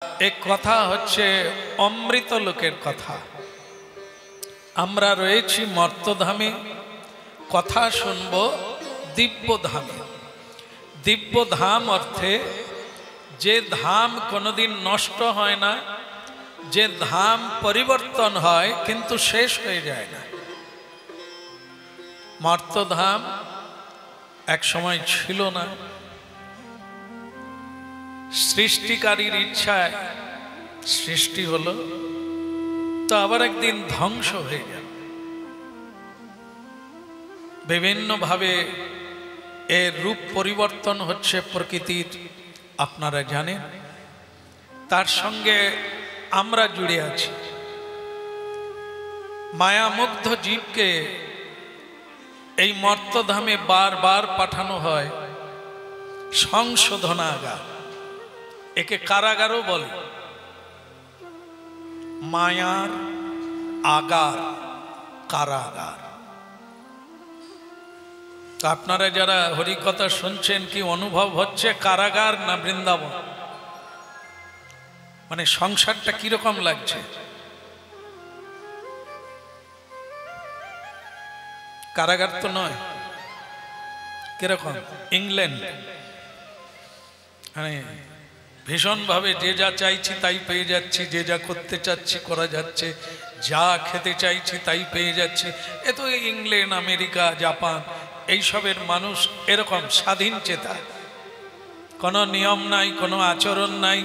एक कथा হচ্ছে অমৃত লোকের কথা। আমরা রয়েছি মর্তধামে, কথা শুনব দিব্যধামে। দিব্যধাম অর্থে যে ধাম কোনোদিন নষ্ট হয় না, যে ধাম পরিবর্তন হয় কিন্তু শেষ হয়ে যায় না। মর্তধাম এক সময় ছিল না, সৃষ্টিকারীর ইচ্ছায় সৃষ্টি হলো, তো আবার একদিন ধ্বংস হয়ে গেল। বিভিন্নভাবে এর রূপ পরিবর্তন হচ্ছে প্রকৃতির, আপনারা জানেন। তার সঙ্গে আমরা জুড়ে আছি। মায়ামুগ্ধ জীবকে এই মর্তধামে বারবার পাঠানো হয় সংশোধনাগার, একে কারাগারও বলে। মায়ার আগার, কারাগার। আপনারা যারা হরিকথা শুনছেন, কি অনুভব হচ্ছে? কারাগার না বৃন্দাবন? মানে সংসারটা কিরকম লাগছে? কারাগার তো নয়, কিরকম? ইংল্যান্ড। মানে ভীষণভাবে যে যা চাইছি তাই পেয়ে যাচ্ছি, যে যা করতে চাচ্ছি করা যাচ্ছে, যা খেতে চাইছি তাই পেয়ে যাচ্ছি। এ তো ইংল্যান্ড, আমেরিকা, জাপান, এইসবের মানুষ এরকম স্বাধীন চেতা, কোনো নিয়ম নাই, কোনো আচরণ নাই,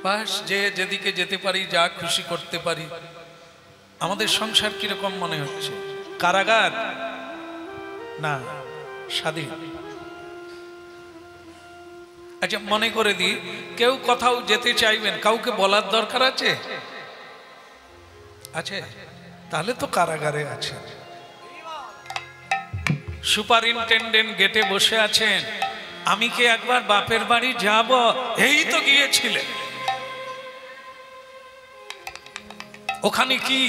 বাস যে যেদিকে যেতে পারি, যা খুশি করতে পারি। আমাদের সংসার কিরকম মনে হচ্ছে? কারাগার না স্বাধীন? আচ্ছা, মনে করে দিই কেউ কোথাও যেতে চাইবেন, কাউকে বলার দরকার আছে? আছে? তাহলে তো কারাগারে আছে। সুপারিনটেন্ডেন্ট গেটে বসে আছেন, আমি কি একবার বাপের বাড়ি যাব? এই তো গিয়েছিলেন, ওখানে কি?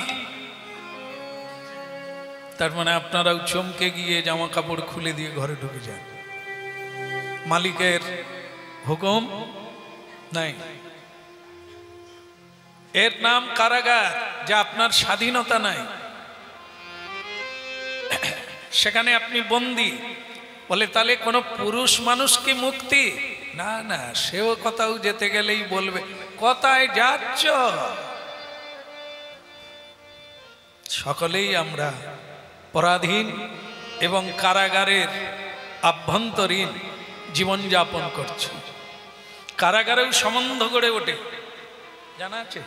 তার মানে আপনারাও চমকে গিয়ে জামা কাপড় খুলে দিয়ে ঘরে ঢুকে যান। মালিকের হুকুম নাই। এর নাম কারাগার, যা আপনার স্বাধীনতা নাই। সেখানে আপনি বন্দী। বলে তাহলে কোনো পুরুষ মানুষ কি মুক্তি? না না, সেও কোথাও যেতে গেলেই বলবে কোথায় যাচ্ছ। সকলেই আমরা পরাধীন এবং কারাগারের আভ্যন্তরীণ জীবনযাপন করছি। কারাগারেও সম্বন্ধ গড়ে ওঠে, জানা আছে?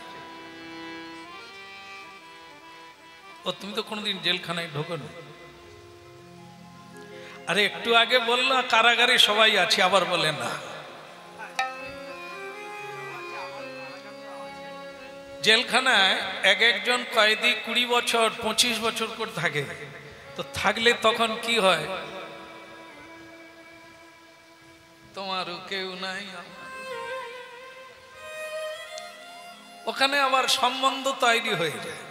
ও তুমি তো কোনোদিন জেলখানায় ঢোকো না। আরে একটু আগে বললো কারাগারে সবাই আছে, আবার বলে না। জেলখানায় এক একজন কয়েদি 20 বছর 25 বছর করে থাকে। তো থাকলে তখন কি হয়? তোমারও কেউ নাই। ওখানে আবার সম্বন্ধ তৈরি হয়ে যায়।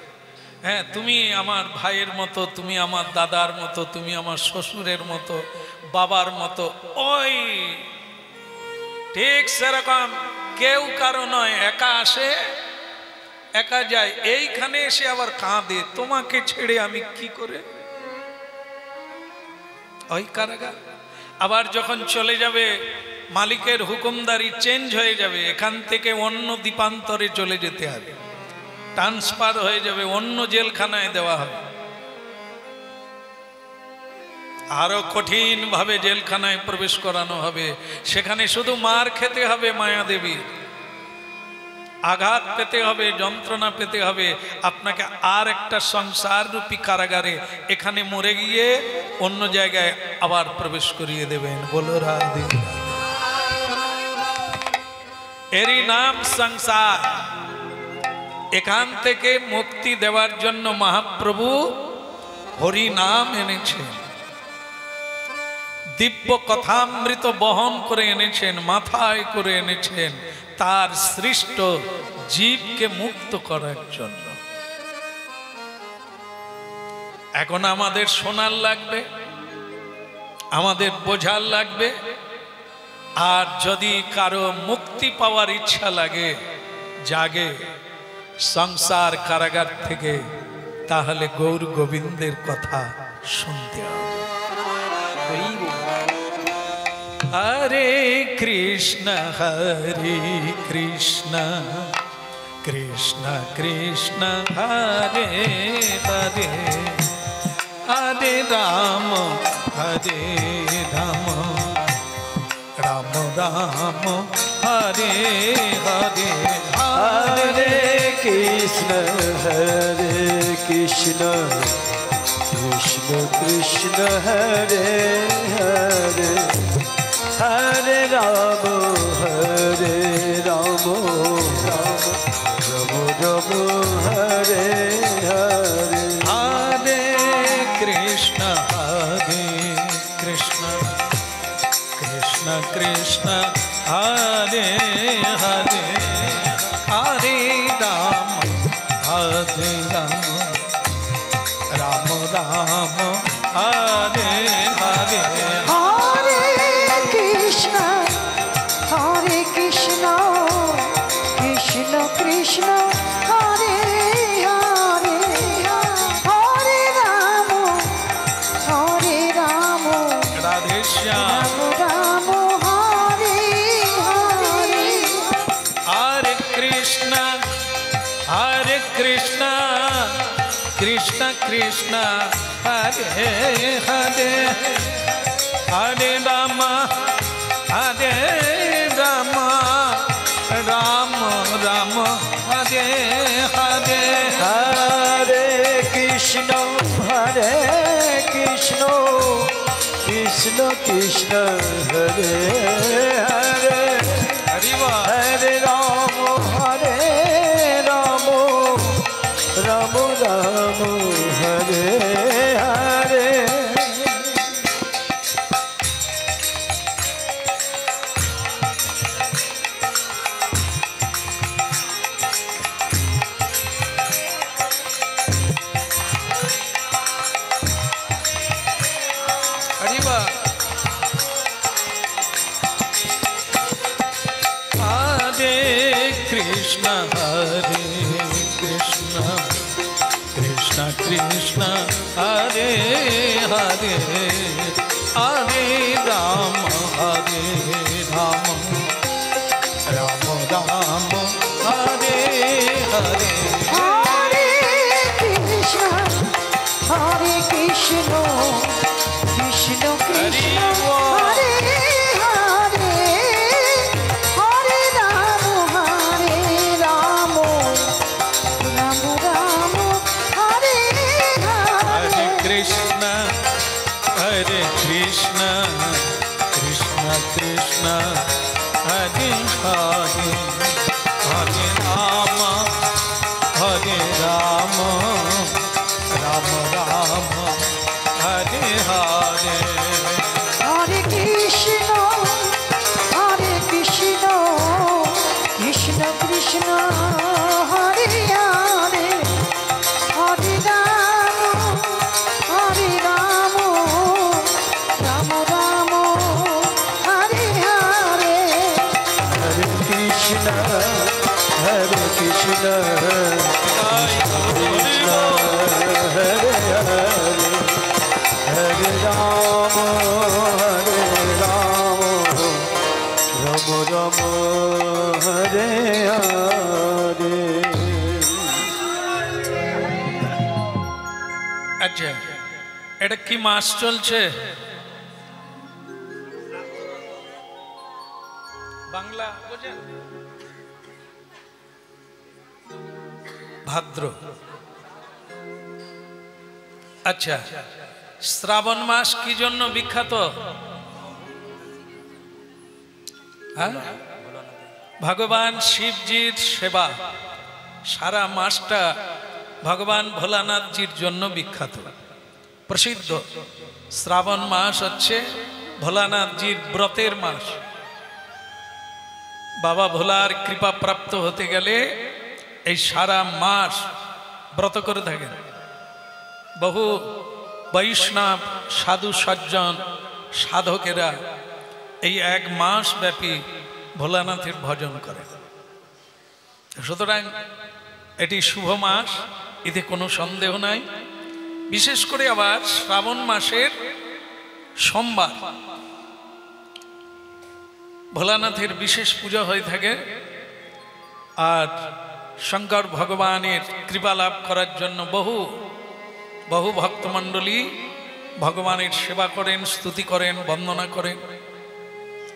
হ্যাঁ, তুমি আমার ভাইয়ের মতো, তুমি আমার দাদার মতো, তুমি আমার শ্বশুরের মতো, বাবার মতো। ওই ঠিক সেরকম কেউ কারো নয়, একা আসে একা যায়। এইখানে এসে আবার কাঁদে, তোমাকে ছেড়ে আমি কি করে। ওই কারাগার। আবার যখন চলে যাবে, মালিকের হুকুমদারি চেঞ্জ হয়ে যাবে, এখান থেকে অন্য দ্বীপান্তরে চলে যেতে হবে, ট্রান্সফার হয়ে যাবে, অন্য জেলখানায় দেওয়া হবে। আরো কঠিন ভাবে জেলখানায় প্রবেশ করানো হবে। সেখানে শুধু মার খেতে হবে, মায়া দেবীর আঘাত পেতে হবে, যন্ত্রণা পেতে হবে। আপনাকে আর একটা সংসার রূপী কারাগারে এখানে মরে গিয়ে অন্য জায়গায় আবার প্রবেশ করিয়ে দেবেন। বলো রাধে। এরই নাম সংসার। এখান থেকে মুক্তি দেওয়ার জন্য মহাপ্রভু হরি নাম এনেছেন, দিব্য কথামৃত বহন করে এনেছেন, মাথায় করে এনেছেন তার সৃষ্ট জীবকে মুক্ত করার জন্য। এখন আমাদের শোনার লাগবে, আমাদের বোঝার লাগবে, আর যদি কারো মুক্তি পাওয়ার ইচ্ছা লাগে জাগে সংসার কারাগার থেকে, তাহলে গৌর গোবিন্দের কথা শুনতে হবে। হরে কৃষ্ণ কৃষ্ণ কৃষ্ণ হরে হরে, হরে রাম রাম রাম হরে হরে, হরে কৃষ্ণ কৃষ্ণ কৃষ্ণ হরে হরে, হরে রাম রাম রাম হরে হরে, হরে কৃষ্ণ কৃষ্ণ কৃষ্ণ কৃষ্ণ হরে হরে, হরে রাম রাম রাম হরে হরে, হরে কৃষ্ণ কৃষ্ণ কৃষ্ণ হরে হরে, হরে রাম রাধে শ্যাম রাম হরে হরে, হরে কৃষ্ণ কৃষ্ণ কৃষ্ণ হরে হরে, হরে রাম রাম রাম হরে হরে, হরে কৃষ্ণ কৃষ্ণ কৃষ্ণ হরে হরে, হরিবা হরে রাম রাম রাম হরে হরে, হরিবা হরে কৃষ্ণ কৃষ্ণ কৃষ্ণ কৃষ্ণ হরে হরে, হরে রাম রাম রাম হরে হরে, হরে কৃষ্ণ কৃষ্ণ কৃষ্ণ হরে হরে, হরে রাম রাম রাম হরে হরে হরে, কৃষ্ণ কৃষ্ণ কৃষ্ণ কৃষ্ণ হরে হরে, হরে রাম রাম রাম হরে হরে, হরে কৃষ্ণ কৃষ্ণ কৃষ্ণ হরে হরে, হরে রাম রাম হরে হরে, হরে কৃষ্ণ কৃষ্ণ হরে হরে, হরে রাম রাম রাম হরে হরে। আচ্ছা, এটা কি মাস চলছে? বাংলা বোঝেন? ভাদ্র। আচ্ছা, শ্রাবণ মাস কি জন্য বিখ্যাত? হ্যাঁ? ভগবান শিবজির সেবা। সারা মাসটা ভগবান ভোলানাথজির জন্য বিখ্যাত, প্রসিদ্ধ। শ্রাবণ মাস হচ্ছে ভোলানাথজির ব্রতের মাস। বাবা ভোলার কৃপা প্রাপ্ত হতে গেলে এই সারা মাস ব্রত করে থাকেন। বহু বৈষ্ণব সাধু সজ্জন সাধকেরা এই 1 মাস ব্যাপী ভোলানাথের ভজন করেন। সুতরাং এটি শুভ মাস, এতে কোনো সন্দেহ নাই। বিশেষ করে আবার শ্রাবণ মাসের সোমবার ভোলানাথের বিশেষ পূজা হয়ে থাকে। আর শঙ্কর ভগবানের কৃপা লাভ করার জন্য বহু বহু ভক্তমণ্ডলী ভগবানের সেবা করেন, স্তুতি করেন, বন্দনা করেন,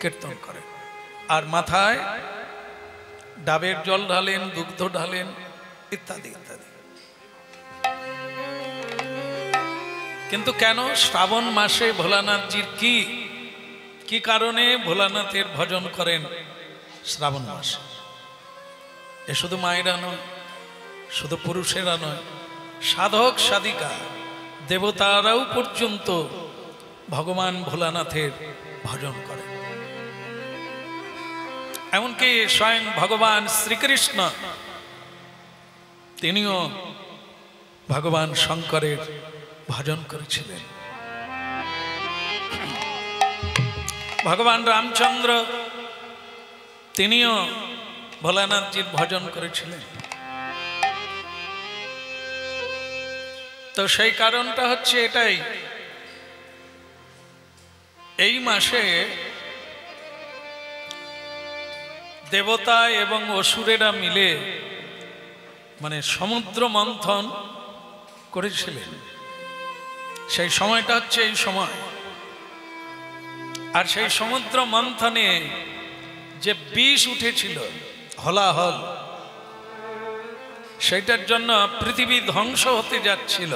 কীর্তন করেন। আর মাথায় ডাবের জল ঢালেন, দুগ্ধ ঢালেন, ইত্যাদি ইত্যাদি। কিন্তু কেন শ্রাবণ মাসে ভোলানাথজির কি কারণে ভোলানাথের ভজন করেন শ্রাবণ মাসে? এ শুধু মায়েরা নয়, শুধু পুরুষেরা নয়, সাধক সাধিকা দেবতারাও পর্যন্ত ভগবান ভোলানাথের ভজন করেন। এমনকি স্বয়ং ভগবান শ্রীকৃষ্ণ তিনিও ভগবান শঙ্করের ভজন করেছিলেন। ভগবান রামচন্দ্র তিনিও ভোলানাথজির ভজন করেছিলেন। তো সেই কারণটা হচ্ছে এটাই, এই মাসে দেবতা এবং অসুরেরা মিলে মানে সমুদ্র মন্থন করেছিলেন। সেই সময়টা হচ্ছে এই সময়। আর সেই সমুদ্র মন্থনে যে বিষ উঠেছিল হলাহল, সেটার জন্য পৃথিবী ধ্বংস হতে যাচ্ছিল।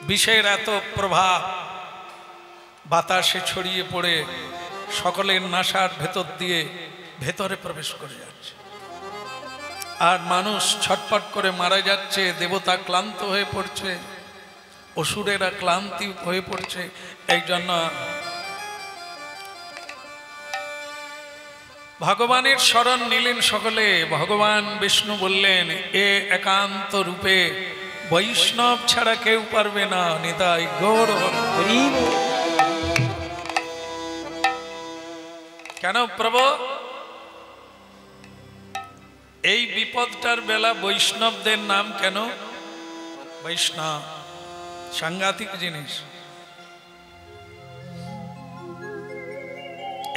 বিষের এত প্রভাব বাতাসে ছড়িয়ে পড়ে সকলের নাসার ভেতর দিয়ে ভেতরে প্রবেশ করে যাচ্ছে। আর মানুষ ছটপট করে মারা যাচ্ছে, দেবতা ক্লান্ত হয়ে পড়ছে, অসুরেরা ক্লান্তি হয়ে পড়ছে। এই জন্য ভগবানের শরণ নিলেন সকলে। ভগবান বিষ্ণু বললেন, এ একান্ত রূপে বৈষ্ণব ছাড়া কেউ পারবে না, নিতাই গৌর। কেন প্রভু এই বিপদটার বেলা বৈষ্ণবদের নাম কেন? বৈষ্ণব সাংঘাতিক জিনিস।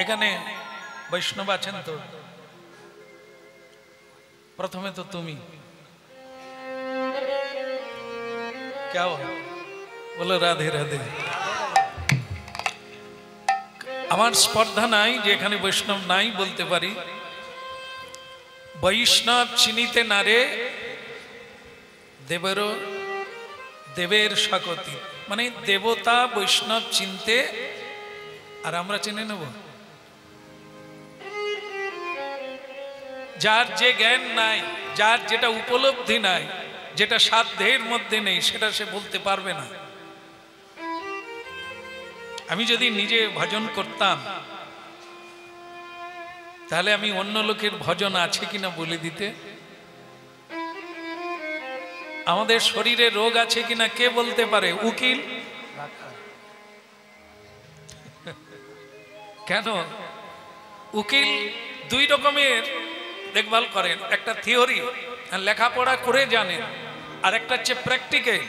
এখানে বৈষ্ণব আছেন তো? প্রথমে তো তুমি কেউ বলো রাধে রাধে। আমার স্পর্ধা নাই যে এখানে বৈষ্ণব নাই, বলতে পারি বৈষ্ণব চিনিতে নারে দেবের সকতি, মানে দেবতা বৈষ্ণব চিনতে আর আমরা চিনে নেব। যার যে জ্ঞান নাই, যার যেটা উপলব্ধি নাই, যেটা সাধ্যের মধ্যে নেই, সেটা সে বলতে পারবে না। আমি যদি নিজে ভজন করতাম তাহলে আমি অন্য লোকের ভজন আছে কিনা বলে দিতে। আমাদের শরীরে রোগ আছে কিনা কে বলতে পারে? উকিল। কেন? উকিল দুই রকমের দেখভাল করেন, একটা থিওরি লেখাপড়া করে জানেন, আর একটা হচ্ছে প্র্যাকটিক্যাল।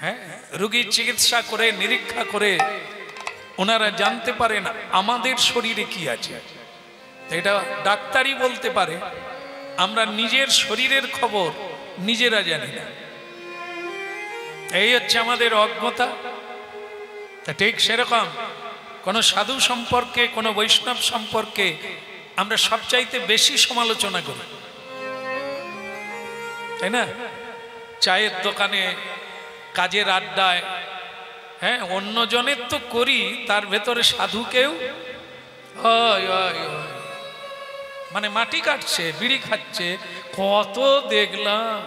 হ্যাঁ, রোগীর চিকিৎসা করে নিরীক্ষা করে ওনারা জানতে পারেন আমাদের শরীরে কি আছে। এটা ডাক্তারই বলতে পারে, আমরা নিজের শরীরের খবর নিজেরা জানি না। এই হচ্ছে আমাদের অজ্ঞতা। তা ঠিক সেরকম কোন সাধু সম্পর্কে, কোন বৈষ্ণব সম্পর্কে আমরা সবচাইতে বেশি সমালোচনা করি, তাই না? চায়ের দোকানে, কাজের আড্ডায়, হ্যাঁ, অন্যজনের তো করি, তার ভেতরে সাধুকেও মানে মাটি কাটছে, বিড়ি খাচ্ছে, কত দেখলাম।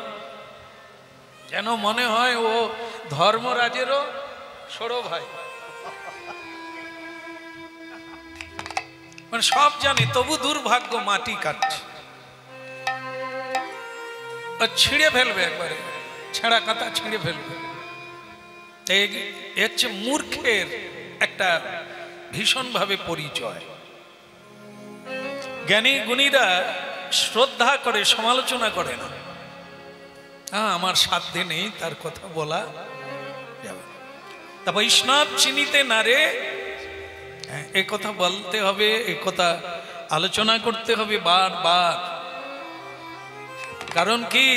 যেন মনে হয় ও ধর্মরাজেরও সরো ভাই, মানে সব জানি তবু দুর্ভাগ্য মাটি কাটছে। ছিঁড়ে ফেলবে, একবারে ছেঁড়া কাঁথা ছিঁড়ে ফেলবে। হচ্ছে মূর্খের একটা ভীষণভাবে পরিচয়। জ্ঞানী গুণীরা শ্রদ্ধা করে, সমালোচনা করে না। আমার সাধ্যে নেই তার কথা বলা যাবে। তা বৈষ্ণব চিনিতে না রে, এ কথা বলতে হবে, এ কথা আলোচনা করতে হবে বারবার। কারণ কি,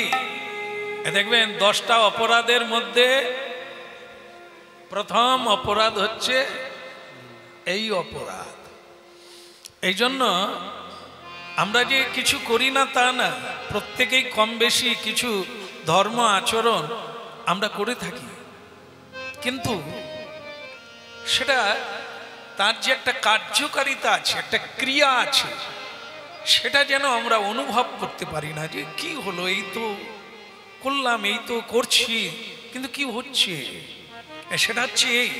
দেখবেন 10টা অপরাধের মধ্যে প্রথম অপরাধ হচ্ছে এই অপরাধ। এই জন্য আমরা যে কিছু করি না তা না, প্রত্যেকেই কম বেশি কিছু ধর্ম আচরণ আমরা করে থাকি, কিন্তু সেটা তার যে একটা কার্যকারিতা আছে, একটা ক্রিয়া আছে, সেটা যেন আমরা অনুভব করতে পারি না। যে কি হলো, এই তো করলাম, এই তো করছি, কিন্তু কি হচ্ছে, সেটা হচ্ছে এই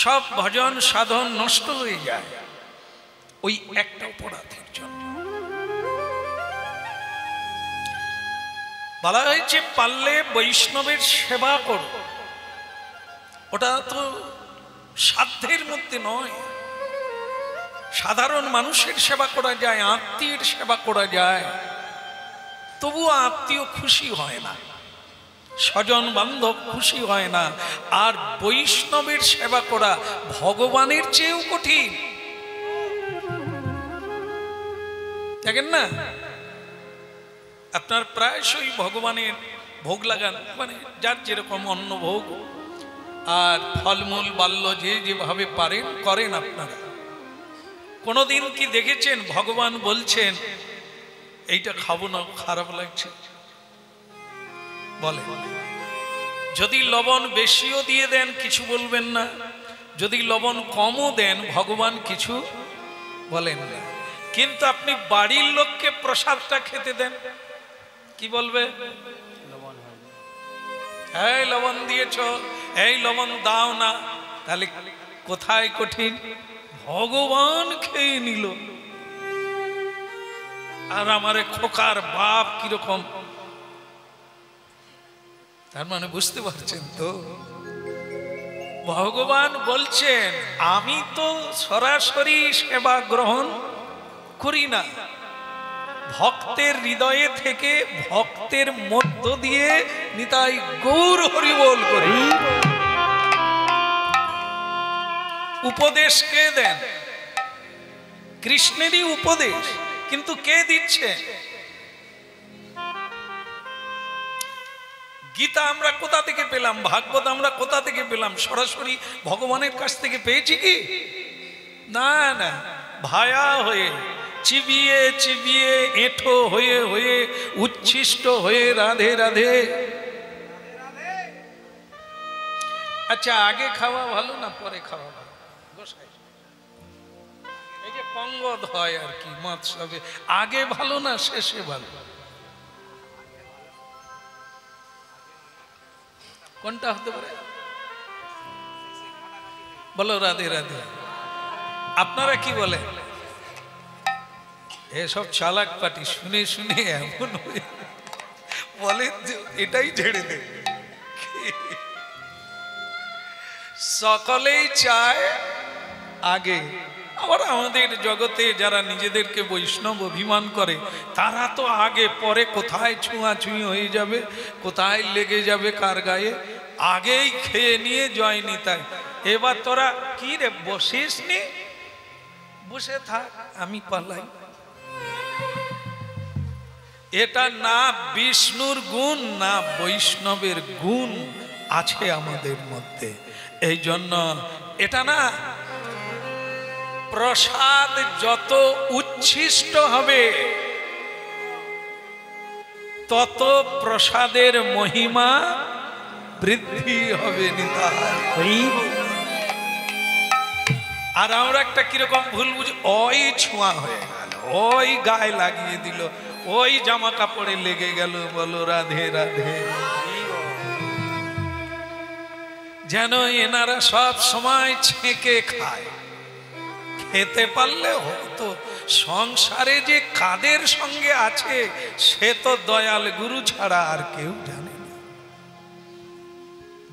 সব ভজন সাধন নষ্ট হয়ে যায় ওই একটা অপরাধের জন্য। বলা হয়েছে পারলে বৈষ্ণবের সেবা করো। ওটা তো সাধ্যের মধ্যে নয়। সাধারণ মানুষের সেবা করা যায়, আত্মীয়ের সেবা করা যায়, তবুও আত্মীয় খুশি হয় না, স্বজন বান্ধব খুশি হয় না। আর বৈষ্ণবের সেবা করা ভগবানের চেয়েও কঠিন, দেখেন না? আপনার প্রায়শই ভগবানের ভোগ লাগান, মানে যার যেরকম অন্ন ভোগ আর ফলমূল বাল্য যে যেভাবে পারেন করেন। আপনারা কোনোদিন কি দেখেছেন ভগবান বলছেন এইটা খাবো না, খারাপ লাগছে? বলে। যদি লবণ বেশিও দিয়ে দেন কিছু বলবেন না, যদি লবণ কমও দেন ভগবান কিছু বলেন না। কিন্তু আপনি বাড়ির লোককে প্রসাদটা খেতে দেন, কি বলবে? এই লবণ দিয়েছ, এই লবণ দাও না। তাহলে কোথায় কঠিন? ভগবান খেয়ে নিল, আর আমারে খোকার বাপ কিরকম। তার মানে বুঝতে পারছেন তো, ভগবান বলছেন আমি তো সরাসরি সেবা গ্রহণ করি না, ভক্তের হৃদয়ে থেকে ভক্তের মধ্য দিয়ে নিতাই গৌর হরি বল করি। উপদেশ কে দেন? কৃষ্ণেরই উপদেশ, কিন্তু কে দিচ্ছে? গীতা আমরা কোথা থেকে পেলাম? ভাগবত আমরা কোথা থেকে পেলাম? সরাসরি ভগবানের কাছ থেকে পেয়েছি কি? না না, ভায়া হয়ে, চিবিয়ে চিবিয়ে, এঁঠো হয়ে হয়ে, উচ্ছিষ্ট হয়ে, রাধে রাধে। আচ্ছা, আগে খাওয়া ভালো না পরে খাওয়া ভালো? এই যে পঙ্গদ হয় আর কি মৎসবে, আগে ভালো না শেষে ভালো? কোনটা হতে পারে? বলো রাধে রাধে। আপনারা কি বলে? এসব চালাক পাটি শুনে শুনে এমন বলে এটাই ছেড়ে দে। সকলেই চায় আগে। আবার আমাদের জগতে যারা নিজেদেরকে বৈষ্ণব অভিমান করে, তারা তো আগে, পরে কোথায় ছুঁয়াছুঁই হয়ে যাবে, কোথায় লেগে যাবে কার গায়ে, আগেই খেয়ে নিয়ে জয় নিতাই। এবার তোরা কি রে বসিস নি, বসে থাক, আমি পালাই। এটা না বিষ্ণুর গুণ, না বৈষ্ণবের গুণ আছে আমাদের মধ্যে। এই জন্য এটা না, প্রসাদ যত উচ্ছিষ্ট হবে তত প্রসাদের মহিমা বৃদ্ধি হবে নিতাই। আর আমরা একটা কিরকম ভুল বুঝি, ওই ছোঁয়া হয়ে গেল, ওই গায়ে লাগিয়ে দিল, ওই জামা কাপড়ে লেগে গেল, বলো রাধে রাধে। যেন এনারা সব সময় ছেঁকে খায়। খেতে পারলে হতো। সংসারে যে কাদের সঙ্গে আছে সে তো দয়াল গুরু ছাড়া আর কেউ জানে না।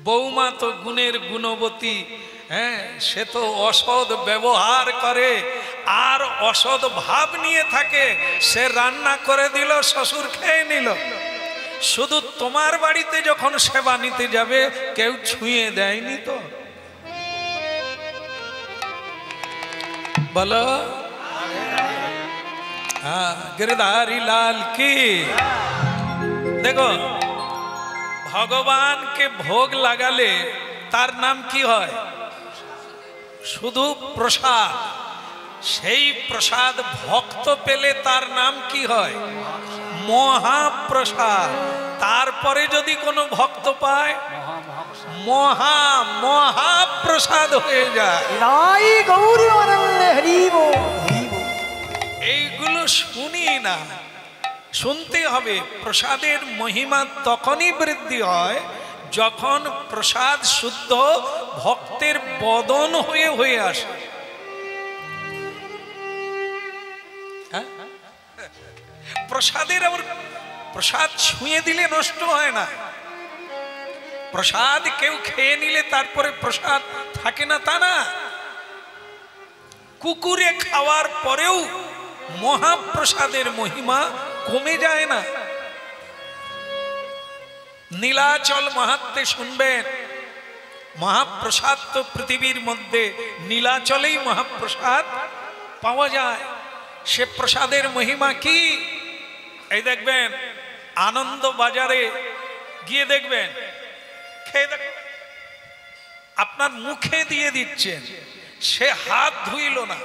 বৌমা তো গুণের গুণবতী, হ্যাঁ, সে তো অসৎ ব্যবহার করে আর অসৎ ভাব নিয়ে থাকে। সে রান্না করে দিল, শ্বশুর খেয়ে নিল, শুধু তোমার বাড়িতে যখন সেবা নিতে যাবে কেউ ছুঁয়ে দেয়নি তো। বলো হ্যাঁ, गिरधारी लाल की। দেখো, ভগবানকে ভোগ লাগালে তার নাম কি হয়? শুধু প্রসাদ। সেই প্রসাদ ভক্ত পেলে তার নাম কি হয়? মহাপ্রসাদ। তারপরে যদি কোনো ভক্ত পায় মহাপ্রসাদ হয়ে যায়। নাই গৌরী আনন্দে হরি বল, হরি বল। এইগুলো শুনি না, শুনতে হবে। প্রসাদের মহিমা তখনই বৃদ্ধি হয় যখন প্রসাদ শুদ্ধ ভক্তের বদন হয়ে হয়ে আসে। হ্যাঁ? প্রসাদের আবার প্রসাদ ছুঁয়ে দিলে নষ্ট হয় না। প্রসাদ কেউ খেয়ে নিলে তারপরে প্রসাদ থাকে না তা না। কুকুরে খাওয়ার পরেও মহাপ্রসাদের মহিমা কমে যায় না। নীলাচল মাহাত্ম্যে শুনবেন, মহাপ্রসাদ তো পৃথিবীর মধ্যে নীলাচলেই মহাপ্রসাদ পাওয়া যায়। সে প্রসাদের মহিমা কি? এই দেখবেন আনন্দ বাজারে গিয়ে দেখবেন, খেয়ে দেখবেন আপনার মুখে দিয়ে দিচ্ছেন, সে হাত ধুইল না,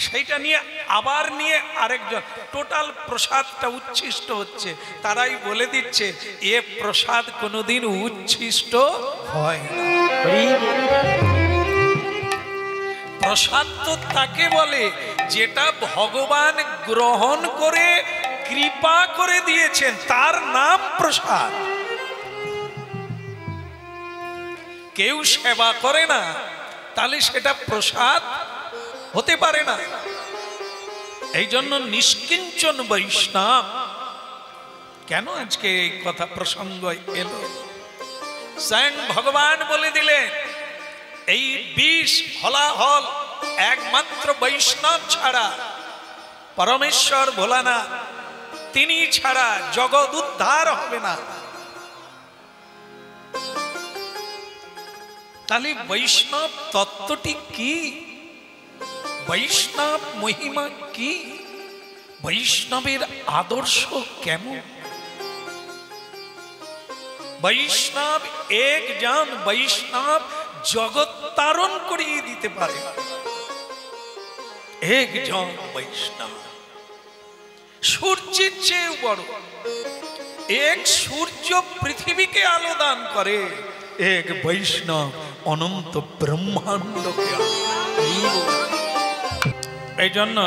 সেইটা নিয়ে আবার নিয়ে আরেকজন, টোটাল প্রসাদটা উচ্ছিষ্ট হচ্ছে। তারাই বলে দিচ্ছে এ প্রসাদ কোনোদিন উচ্ছিষ্ট হয় না। প্রসাদ তো তাকে বলে যেটা ভগবান গ্রহণ করে কৃপা করে দিয়েছেন, তার নাম প্রসাদ। কেউ সেবা করে না তাহলে সেটা প্রসাদ হতে পারে না। এই জন্য নিষ্কিঞ্চন বৈষ্ণব। কেন আজকে এই কথা প্রসঙ্গ এলো? স্বয়ং ভগবান বলে দিলেন এই বিষ হলাহল একমাত্র বৈষ্ণব ছাড়া, পরমেশ্বর ভোলানাথ তিনি ছাড়া জগৎ উদ্ধার হবে না। তাহলে বৈষ্ণব তত্ত্বটি কি? বৈষ্ণব মহিমা কি? বৈষ্ণবের আদর্শ কেমন? বৈষ্ণব একজন বৈষ্ণব জগৎ তারণ করিয়ে দিতে পারে। একজন বৈষ্ণব সূর্যের চেয়ে বড়। এক সূর্য পৃথিবীকে আলো দান করে, এক বৈষ্ণব অনন্ত ব্রহ্মাণ্ডকে। এই জন্য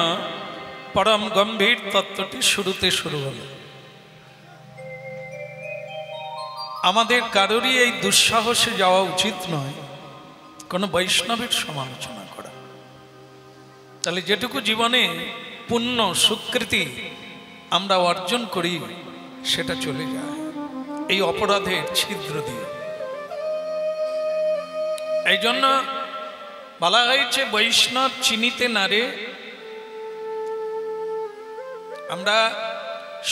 পরম গম্ভীর তত্ত্বটি শুরুতে শুরু হলো। আমাদের কারোরই এই দুঃসাহসে যাওয়া উচিত নয় কোনো বৈষ্ণবের সমালোচনা করা। তাহলে যেটুকু জীবনে পুণ্য সুকৃতি আমরা অর্জন করি সেটা চলে যায় এই অপরাধের ছিদ্র দিয়ে। এই জন্য বলা হয়েছে বৈষ্ণব চিনিতে নারে। আমরা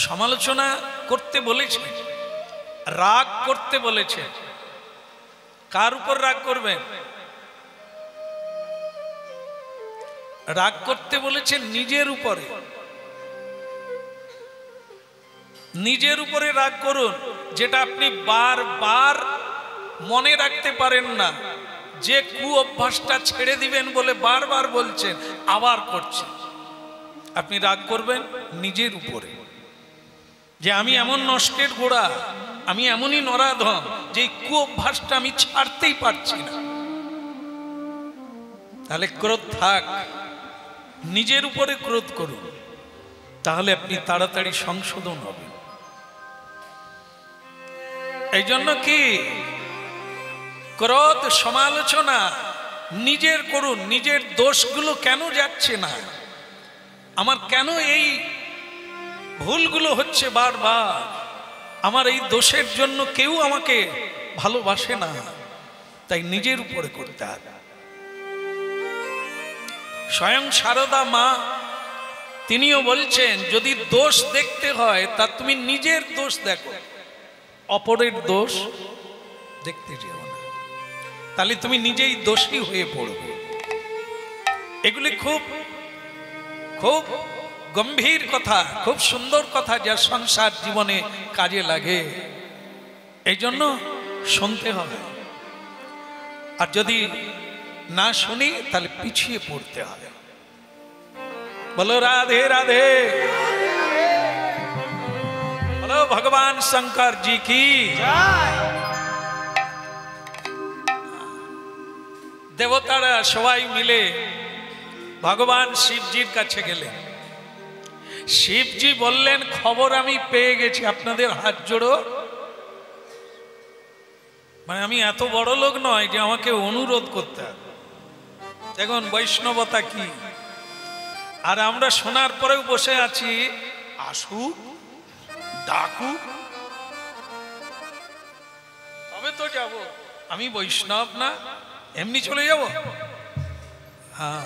সমালোচনা করতে বলেছি, রাগ করতে বলেছে। কার উপর রাগ করবেন? রাগ করতে বলেছে নিজের উপরে। নিজের উপরে রাগ করুন, যেটা আপনি বারবার মনে রাখতে পারেন না। যে কু অভ্যাসটা ছেড়ে দিবেন বলে বারবার বলছেন, আবার করছেন, আপনি রাগ করবেন নিজের উপরে, যে আমি এমন নষ্টের গোড়া, আমি এমনই নরাধম যে কু অভ্যাসটা আমি ছাড়তেই পারছি না। তাহলে ক্রোধ থাক, নিজের উপরে ক্রোধ করুন, তাহলে আপনি তাড়াতাড়ি সংশোধন হবেন। এই জন্য কি ক্রোধ সমালোচনা নিজের করুন। নিজের দোষগুলো কেন যাচ্ছে না, আমার কেন এই ভুলগুলো হচ্ছে বারবার, আমার এই দোষের জন্য কেউ আমাকে ভালোবাসে না, তাই নিজের উপরে করতে হবে। স্বয়ং শারদা মা তিনিও বলছেন যদি দোষ দেখতে হয় তা তুমি নিজের দোষ দেখো, অপরের দোষ দেখতে যেও না, তাহলে তুমি নিজেই দোষী হয়ে পড়বে। এগুলি খুব খুব গম্ভীর কথা, খুব সুন্দর কথা, যা সংসার জীবনে কাজে লাগে। এই জন্য শুনতে হবে, আর যদি না শুনি তাহলে পিছিয়ে পড়তে হবে। বলো রাধে রাধে, বলো ভগবান শঙ্কর জি কি। দেবতারা সবাই মিলে ভগবান শিবজির কাছে গেলেন। শিবজি বললেন খবর আমি পেয়ে গেছি, আপনাদের হাত জোড়ো। মানে আমি এত বড় লোক নয় যে আমাকে অনুরোধ করতে হবে। দেখুন বৈষ্ণবতা কি। আর আমরা শোনার পরেও বসে আছি, আসুক ডাকুক তবে তো যাব, আমি বৈষ্ণব না এমনি চলে যাব। হ্যাঁ,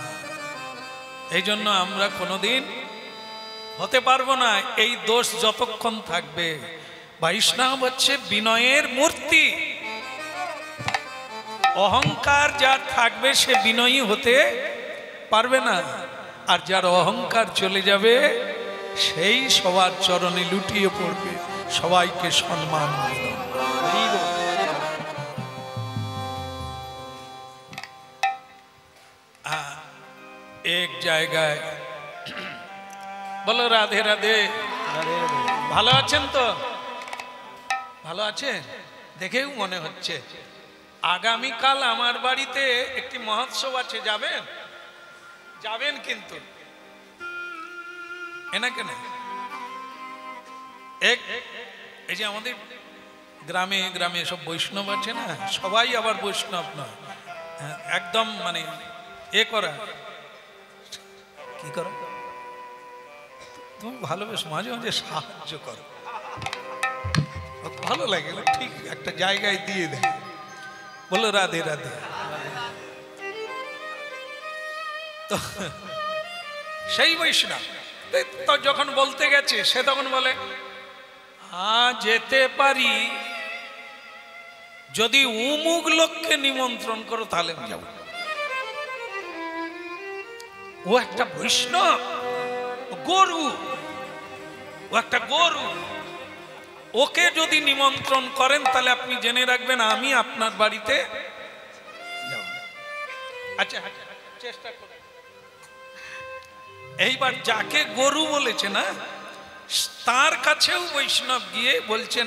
এই জন্য আমরা কোনোদিন হতে পারবো না। এই দোষ যতক্ষণ থাকবে, বৈষ্ণব হচ্ছে বিনয়ের মূর্তি। অহংকার যার থাকবে সে বিনয়ী হতে পারবে না, আর যার অহংকার চলে যাবে সেই সবার চরণে লুটিয়ে পড়বে, সবাইকে সম্মান করবে। এক জায়গায় বলো রাধে রাধে, ভালো আছেন তো? ভালো আছেন দেখেও মনে হচ্ছে। আগামীকাল আমার বাড়িতে একটি মহোৎসব আছে, যাবেন? যাবেন কিন্তু এনা কেন? এই যে আমাদের গ্রামে গ্রামে সব বৈষ্ণব আছে না, সবাই আবার বৈষ্ণব নয়, একদম মানে এ করা কি করো তুমি ভালোবেসো, মাঝে মাঝে সাহায্য করো, ভালো লাগে, ঠিক একটা জায়গায় দিয়ে দেয়। বলো রাধে রাধে। তো সেই বৈষ্ণব তো যখন বলতে গেছে, সে তখন বলে যেতে পারি, যদি উমুক লোককে নিমন্ত্রণ করো তাহলে আমি যাব। ও একটা বৈষ্ণব, গরু, ও একটা গরু, ওকে যদি নিমন্ত্রণ করেন তাহলে আপনি জেনে রাখবেন আমি আপনার বাড়িতে যাব। আচ্ছা চেষ্টা করুন। এইবার যাকে গরু বলেছে না, তার কাছেও বৈষ্ণব গিয়ে বলছেন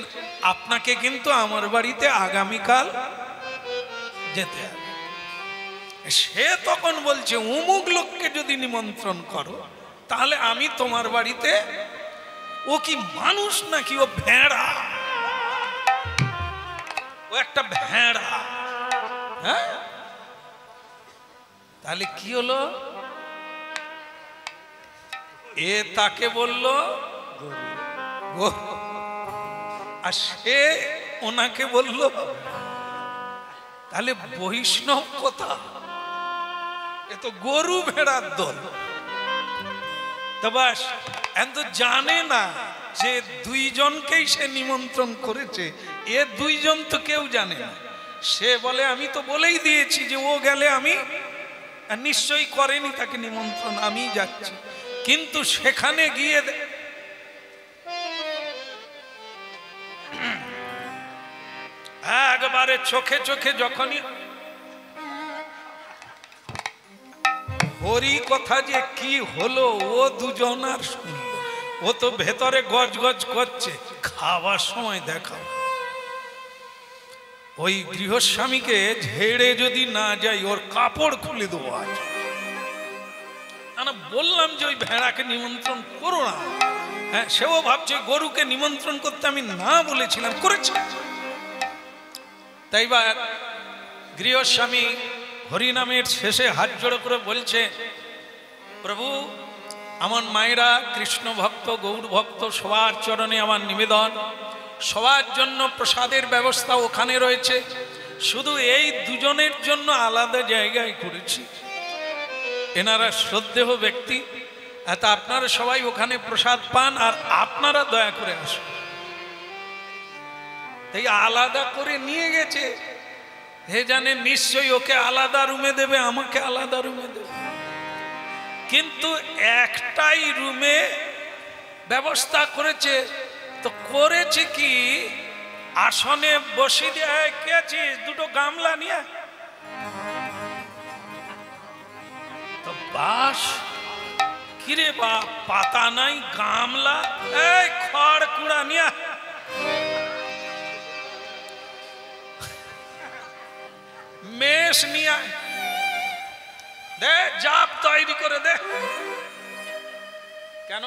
আপনাকে কিন্তু আমার বাড়িতে আগামীকাল যেতে হবে। সে তখন বলছে অমুক লোককে যদি নিমন্ত্রণ করো তাহলে আমি তোমার বাড়িতে। ও কি মানুষ নাকি? ও ভেড়া, ও একটা ভেড়া। হ্যাঁ, তাহলে কি হলো? এ তাকে বলল আর সে ওনাকে বলল, তাহলে বৈষ্ণব কথা, এ তো গরু ভেড়ার দল। তো বাস এত জানে না যে দুইজনকেই সে নিমন্ত্রণ করেছে, এ দুইজন তো কেউ জানে না। সে বলে আমি তো বলেই দিয়েছি যে ও গেলে আমি, নিশ্চয়ই করেনি তাকে নিমন্ত্রণ, আমি যাচ্ছি। কিন্তু সেখানে গিয়ে একবারে চোখে চোখে যখনই হরি কথা যে কি হলো, ও দুজন আর শুনল। ও তো ভেতরে গজ গজ করছে, খাওয়ার সময় দেখাও ওই গৃহস্বামীকে ঝেড়ে যদি না যাই ওর কাপড় খুলে দেবো আজ। না বললাম যে ওই ভেড়াকে নিমন্ত্রণ করো না। হ্যাঁ, সেও ভাবছে গরুকে নিমন্ত্রণ করতে আমি না বলেছিলাম, করেছে। তাই বা গৃহস্বামী হরিনামের শেষে হাত জোড়ো করে বলছে, প্রভু আমার মায়েরা কৃষ্ণ ভক্ত, গৌর ভক্ত, সবার চরণে আমার নিবেদন, সবার জন্য প্রসাদের ব্যবস্থা ওখানে রয়েছে, শুধু এই দুজনের জন্য আলাদা জায়গায় করেছি। এনারা শ্রদ্ধেয় ব্যক্তি, তা আপনারা সবাই ওখানে প্রসাদ পান আর আপনারা দয়া করে আসুন। তাই আলাদা করে নিয়ে গেছে, হে জানে নিশ্চয়ই ওকে আলাদা রুমে দেবে, আমাকে আলাদা রুমে দেবে, কিন্তু একটাই রুমে ব্যবস্থা করেছে। তো করেছে কি, আসনে বসে দিয়ে কে আছিস, দুটো গামলা নিয়ে, তো বাস কিরে বা পাতা নাই গামলা, এই খড় কুড়া নিয়ে, মেষ নিয়ে দে, জাপ তৈরি করে দে। কেন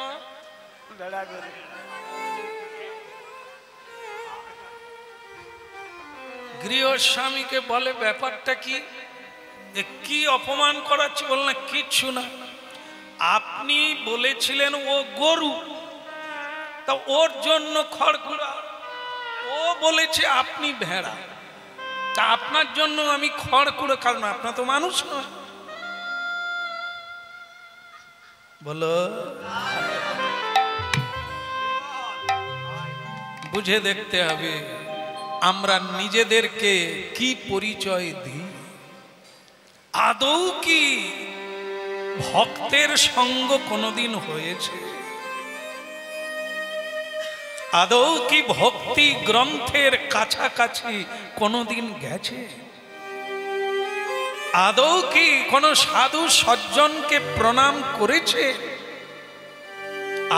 গৃহস্বামীকে বলে ব্যাপারটা কি, কি অপমান করাচ্ছে? বল না কিচ্ছু না, আপনি বলেছিলেন ও গরু, তা ওর জন্য খড়কুড়া, ও বলেছে আপনি ভেড়া, তা আপনার জন্য আমি খড়কুড়ো, কারণ আপনার তো মানুষ নয়। বলো, বুঝে দেখতে হবে আমরা নিজেদেরকে কি পরিচয় দিই। আদৌ কি ভক্তের সঙ্গ কোনোদিন হয়েছে? আদৌ কি ভক্তি গ্রন্থের কাছাকাছি কোনোদিন গেছে? আদৌ কি কোনো সাধু সজ্জনকে প্রণাম করেছে?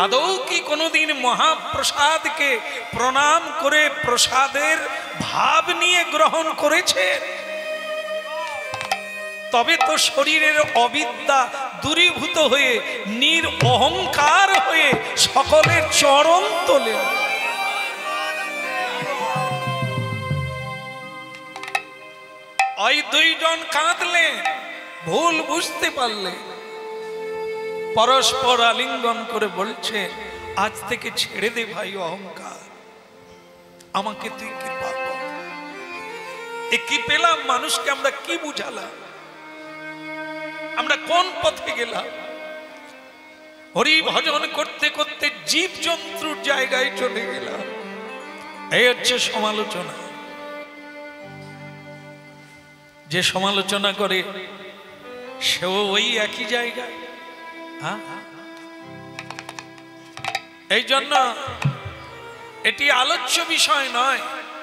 আদৌ কি কোনোদিন মহাপ্রসাদকে প্রণাম করে প্রসাদের ভাব নিয়ে গ্রহণ করেছে? তবে তো শরীরের অবিদ্যা দূরীভূত হয়ে নিরঅহংকার হয়ে সকলের চরণ তোলে। ওই দুইজন কাঁদলে, ভুল বুঝতে পারলে, পরস্পর আলিঙ্গন করে বলছে, আজ থেকে ছেড়ে দে ভাই অহংকার, আমাকে তুই কৃপা কর। এ কি পেলাম? মানুষকে আমরা কি বুঝালাম? আমরা কোন পথে গেলাম? হরি ভজন করতে করতে জীব জন্তুর জায়গায় চলে গেলাম। এই হচ্ছে সমালোচনা। যে সমালোচনা করে সেও ওই একই জায়গায়। এই জন্য এটি আলোচ্য বিষয় নয়,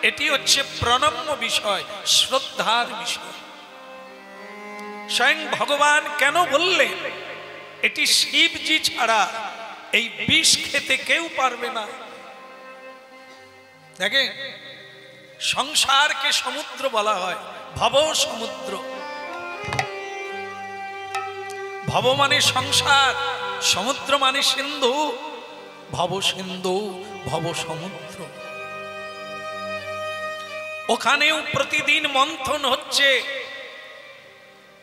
এটি হচ্ছে প্রণম্য বিষয়, শ্রদ্ধার বিষয়। স্বয়ং ভগবান কেন বললেন এটি শিবজি ছাড়া এই বিষ খেতে কেউ পারবে না? দেখেন, সংসারকে সমুদ্র বলা হয়, ভব সমুদ্র। ভব মানে সংসার, সমুদ্র মানে সিন্ধু। ভব সিন্ধু, ভব সমুদ্র। ওখানেও প্রতিদিন মন্থন হচ্ছে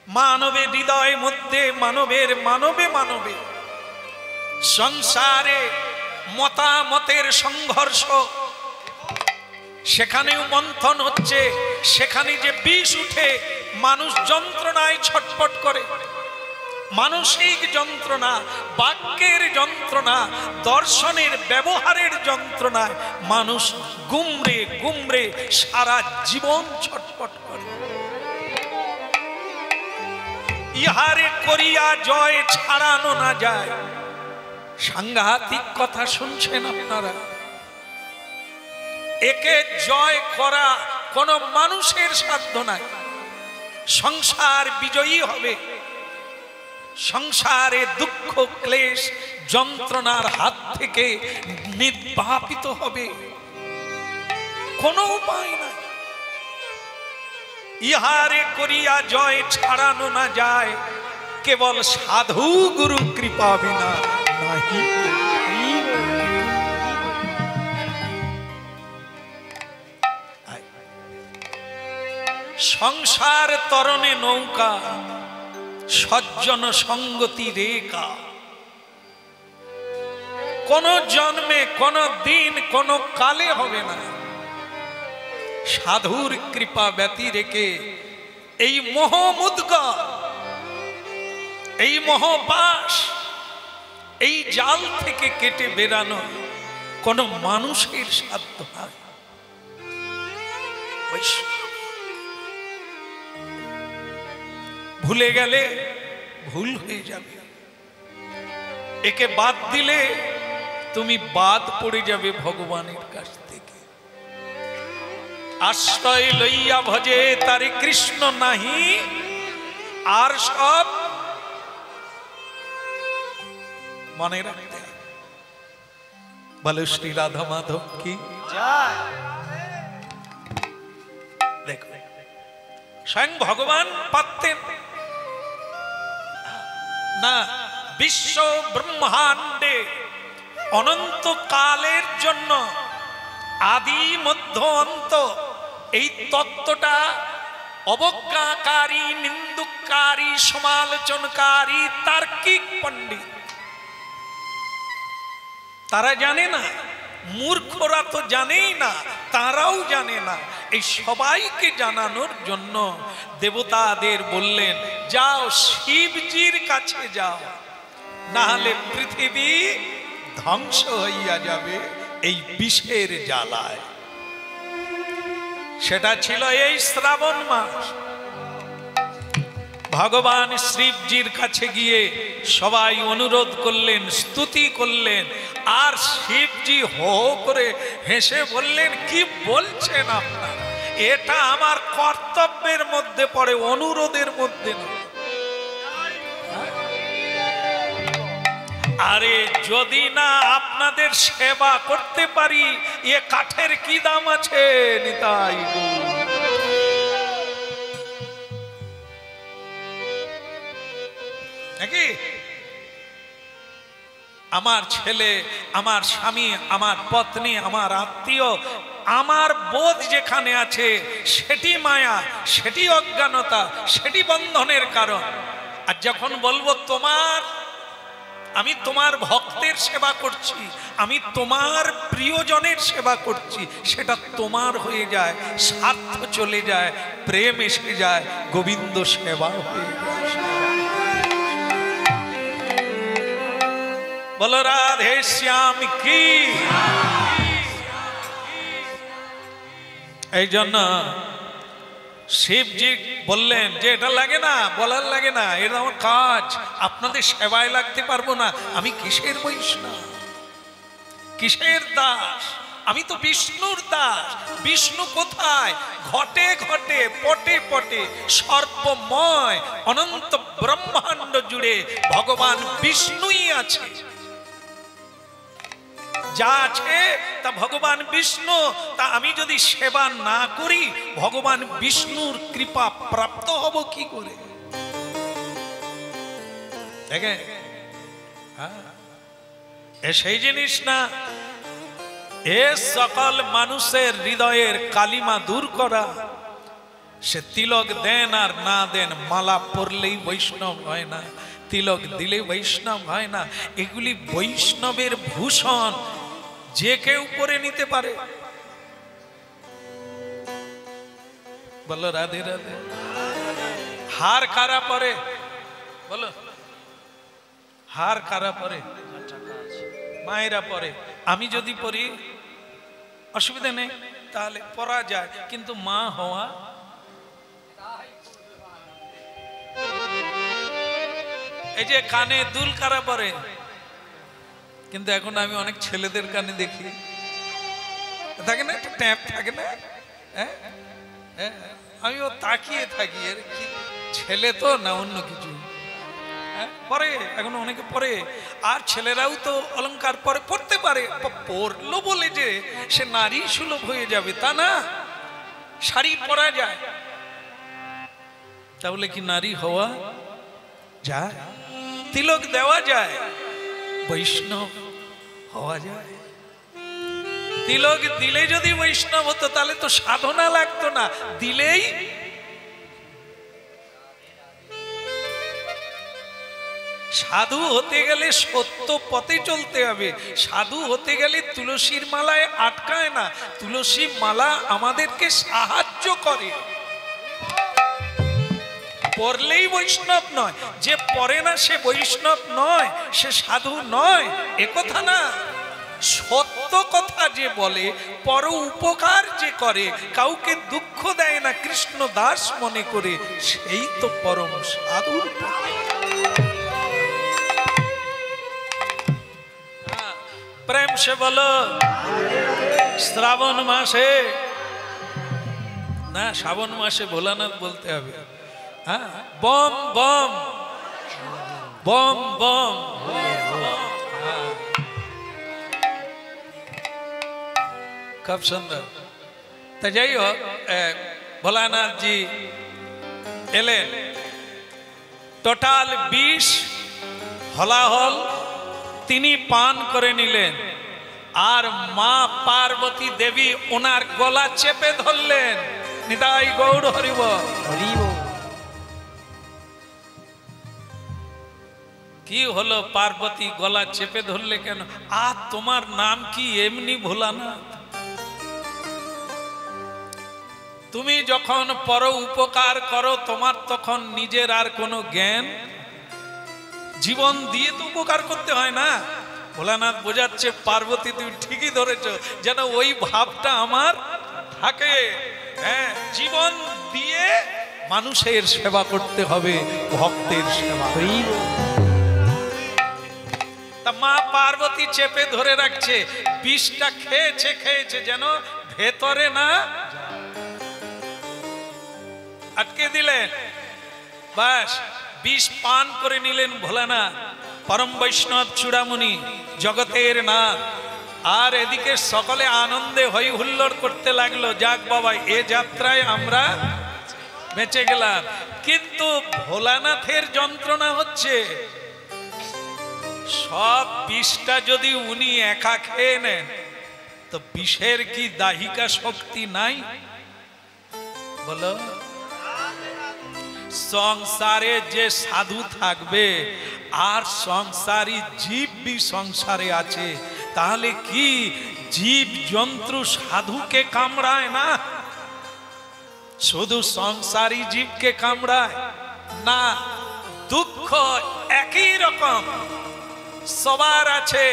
মানবের হৃদয় মধ্যে, মানবের মানবে মানবে সংসারে মতামতের সংঘর্ষ, সেখানেও মন্থন হচ্ছে। সেখানে যে বিষ উঠে, মানুষ যন্ত্রণায় ছটফট করে। মানসিক যন্ত্রণা, বাক্যের যন্ত্রণা, দর্শনের ব্যবহারের যন্ত্রণায় মানুষ গুমরে গুমরে সারা জীবন ছটফট করে। ইহারে করিয়া জয় ছাড়ানো না যায়। সাংঘাতিক কথা শুনছেন আপনারা। একে জয় করা কোন মানুষের সাধ্য নাই। সংসার বিজয়ী হবে, সংসারে দুঃখ ক্লেশ যন্ত্রণার হাত থেকে নির্বাপিত হবে, কোনো উপায় নাই। ইহারে করিয়া জয় ছাড়ানো না যায়, কেবল সাধু গুরু কৃপা বিনা নাহি। সংসার তরণে নৌকা, সজ্জন সঙ্গতি রেখা। কোন জন্মে, কোন দিন, কোন কালে হবে না। সাধুর কৃপা ব্যতি রেখে এই মোহমুদ্গর এই মহাপাশ, এই জাল থেকে কেটে বেরানো কোন মানুষের সাধ্য হয়? ভুলে গেলে ভুল হয়ে যাবে, একে বাদ দিলে তুমি বাদ পড়ে যাবে ভগবানের কাছ থেকে। আশ্রয় লইয়া ভজে তারে কৃষ্ণ নাহি, আর সব মনে রাখতে হবে। বলো শ্রী রাধা মাধব কি দেখো, স্বয়ং ভগবান পারতেন না বিশ্ব ব্রহ্মাণ্ডে অনন্ত কালের জন্য আদি মধ্য অন্ত এই তত্ত্বটা অবজ্ঞাকারী, নিন্দুকারী, সমালোচনকারী তার্কিক পণ্ডিত তারা জানে না, মূর্খরা তো জানেই না, তারাও জানে না। এই সবাইকে জানানোর জন্য দেবতাদের বললেন, যাও শিবজির কাছে যাও, না হলে পৃথিবী ধ্বংস হইয়া যাবে এই বিষের জ্বালায়। সেটা ছিল এই শ্রাবণ মাস। ভগবান শিবজির কাছে গিয়ে সবাই অনুরোধ করলেন, স্তুতি করলেন, আর শিবজি হো করে হেসে বললেন, কি বলছেন আপনারা? এটা আমার কর্তব্যের মধ্যে পড়ে, অনুরোধের মধ্যে না। আরে যদি না আপনাদের সেবা করতে পারি, এ কাঠের কি দাম আছে? নিতাই নাকি আমার ছেলে, আমার স্বামী, আমার পত্নী, আমার আত্মীয়, আমার বোধ যেখানে আছে সেটি মায়া, সেটি অজ্ঞানতা, সেটি বন্ধনের কারণ। আর যখন বলবো তোমার, আমি তোমার ভক্তের সেবা করছি, আমি তোমার প্রিয়জনের সেবা করছি, সেটা তোমার হয়ে যায়, স্বার্থ চলে যায়, প্রেম এসে যায়, গোবিন্দ সেবা হয়ে যায়। বলো রাধে শ্যাম কি। এই জন্য শিবজি বললেন যে এটা লাগে না, বলার লাগে না, এটা আমার কাজ, আপনাদের সেবায় লাগতে পারবো না। আমি কিসের বৈষ্ণব, কিসের দাস? আমি তো বিষ্ণুর দাস। বিষ্ণু কোথায়? ঘটে ঘটে, পটে পটে, সর্বময় অনন্ত ব্রহ্মাণ্ড জুড়ে ভগবান বিষ্ণুই আছে। যা আছে তা ভগবান বিষ্ণু। তা আমি যদি সেবা না করি, ভগবান বিষ্ণুর কৃপা প্রাপ্ত হব কি করে? দেখে সেই জিনিস না। এ সকল মানুষের হৃদয়ের কালিমা দূর করা। সে তিলক দেন আর না দেন, মালা পরলেই বৈষ্ণব হয় না, তিলক দিলে বৈষ্ণব হয় না। এগুলি বৈষ্ণবের ভূষণ, যে কেউ পরে নিতে পারে। বলো রাধে রাধে। হার কারা পরে? বলো হার কারা পরে? মায়েরা পরে। আমি যদি পরি অসুবিধা নেই, তাহলে পরা যায়, কিন্তু মা হওয়া এই যে কানে দুল কারা পরে? কিন্তু এখন আমি অনেক ছেলেদের কানে দেখি, থাকে না একটা ট্যাপ থাকে না, আমিও তাকিয়ে থাকি, এর কি ছেলে তো না অন্য কিছু পরে? এখন অনেকে পরে। আর ছেলেরাও তো অলংকার পরে, পড়তে পারে, পড়লো বলে যে সে নারী সুলভ হয়ে যাবে তা না। শাড়ি পরা যায়, তাহলে কি নারী হওয়া যায়? তিলক দেওয়া যায়, বৈষ্ণব হওয়া যায়। তিলক দিলে যদি বৈষ্ণব হতো, তাহলে তো সাধনা লাগতো না, দিলেই। সাধু হতে গেলে সত্য পথে চলতে হবে। সাধু হতে গেলে তুলসীর মালায় আটকায় না, তুলসী মালা আমাদেরকে সাহায্য করে। পড়লেই বৈষ্ণব নয়, যে পড়ে না সে বৈষ্ণব নয়, সে সাধু নয়, একথা না। সত্য কথা যে বলে, পর উপকার যে করে, কাউকে দুঃখ দেয় না কৃষ্ণ দাস মনে করে, সেই তো পরম সাধুর পথে। প্রেম সে বলো শ্রাবণ মাসে না, শ্রাবণ মাসে ভোলানাথ বলতে হবে। হ্যাঁ, বম বম বম বম। খুব সুন্দর। তা যাই হোক, ভোলানাথ জি এলেন, টোটাল 20 হলাহল তিনি পান করে নিলেন, আর মা পার্বতী দেবী ওনার গলা চেপে ধরলেন। নিতাই গৌর হরিব হরিব। কি হলো, পার্বতী গলা চেপে ধরলে কেন? আর তোমার নাম কি এমনি ভোলানাথ? তুমি যখন পর উপকার করো, তোমার তখন নিজের আর কোনো জ্ঞান, জীবন দিয়ে তো উপকার করতে হয় না। ভোলানাথ বোঝাচ্ছে, পার্বতী তুমি ঠিকই ধরেছো, যেন ওই ভাবটা আমার থাকে। হ্যাঁ, জীবন দিয়ে মানুষের সেবা করতে হবে, ভক্তের সেবা। তা মা পার্বতী চেপে ধরে রাখছে, বিষটা খেয়েছে খেয়েছে, যেন ভেতরে না আটকে দিলেন। বাস, বিষ পান করে নিলেন ভোলানাথ, পরম বৈষ্ণব চূড়ামণি, জগতের নাথ। আর এদিকে সকলে আনন্দে হই হুল্লোড় করতে লাগলো, যাক বাবা, এ যাত্রায় আমরা বেঁচে গেলাম। কিন্তু ভোলানাথের যন্ত্রণা হচ্ছে, সব বিষটা যদি উনি একা খেয়ে নেন, তো বিষের কি দাহিকা শক্তি নাই? বলো, সংসারে যে সাধু থাকবে আর সংসারী জীব বি সংসারে আছে, তাহলে কি জীব জন্তু সাধুকে কামড়ায় না? শুধু সংসারী জীবকে কামড়ায় না। দুঃখ একই রকম সবার আছে,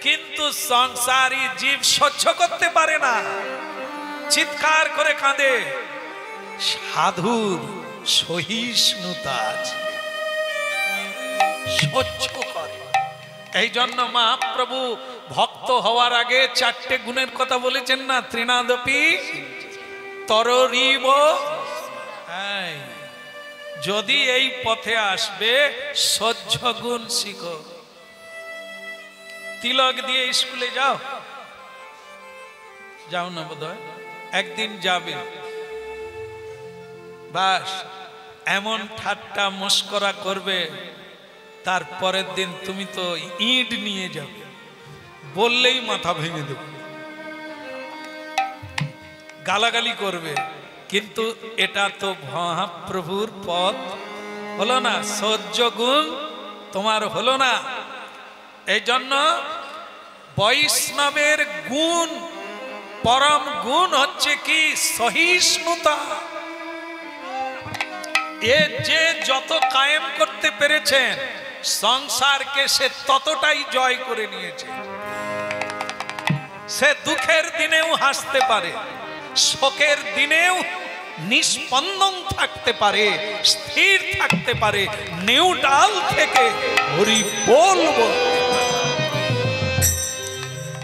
কিন্তু সংসারী জীব সহ্য করতে পারে না, চিৎকার করে কাঁদে। সাধুর সহিষ্ণুতা আছে, সহ্য করে। এই জন্য মহাপ্রভু ভক্ত হওয়ার আগে 4টে গুণের কথা বলেছেন না, ত্রিনাদপি তররিব। যদি এই পথে আসবে, সহ্য গুণ শিখো। তিলক দিয়ে স্কুলে যাও, যাও না বোধহয়, একদিন যাবে, বাস এমন ঠাট্টা মস্করা করবে, তারপরের দিন তুমি তো ইট নিয়ে যাবে, বললেই মাথা ভেঙে দেবে, গালাগালি করবে। কিন্তু এটা তো মহাপ্রভুর পথ হলো না, সহ্য গুণ তোমার হলো না। এই জন্য বৈষ্ণবের গুণ, পরম গুণ হচ্ছে কি? সহিষ্ণুতা। এ যে যত কায়েম করতে পেরেছেন, সংসারকে সে ততটাই জয় করে নিয়েছে। সে দুঃখের দিনেও হাসতে পারে, শোকের দিনেও নিস্পন্দন থাকতে পারে, স্থির থাকতে পারে, নিউট্রাল থেকে হরি বল বলতে পারে।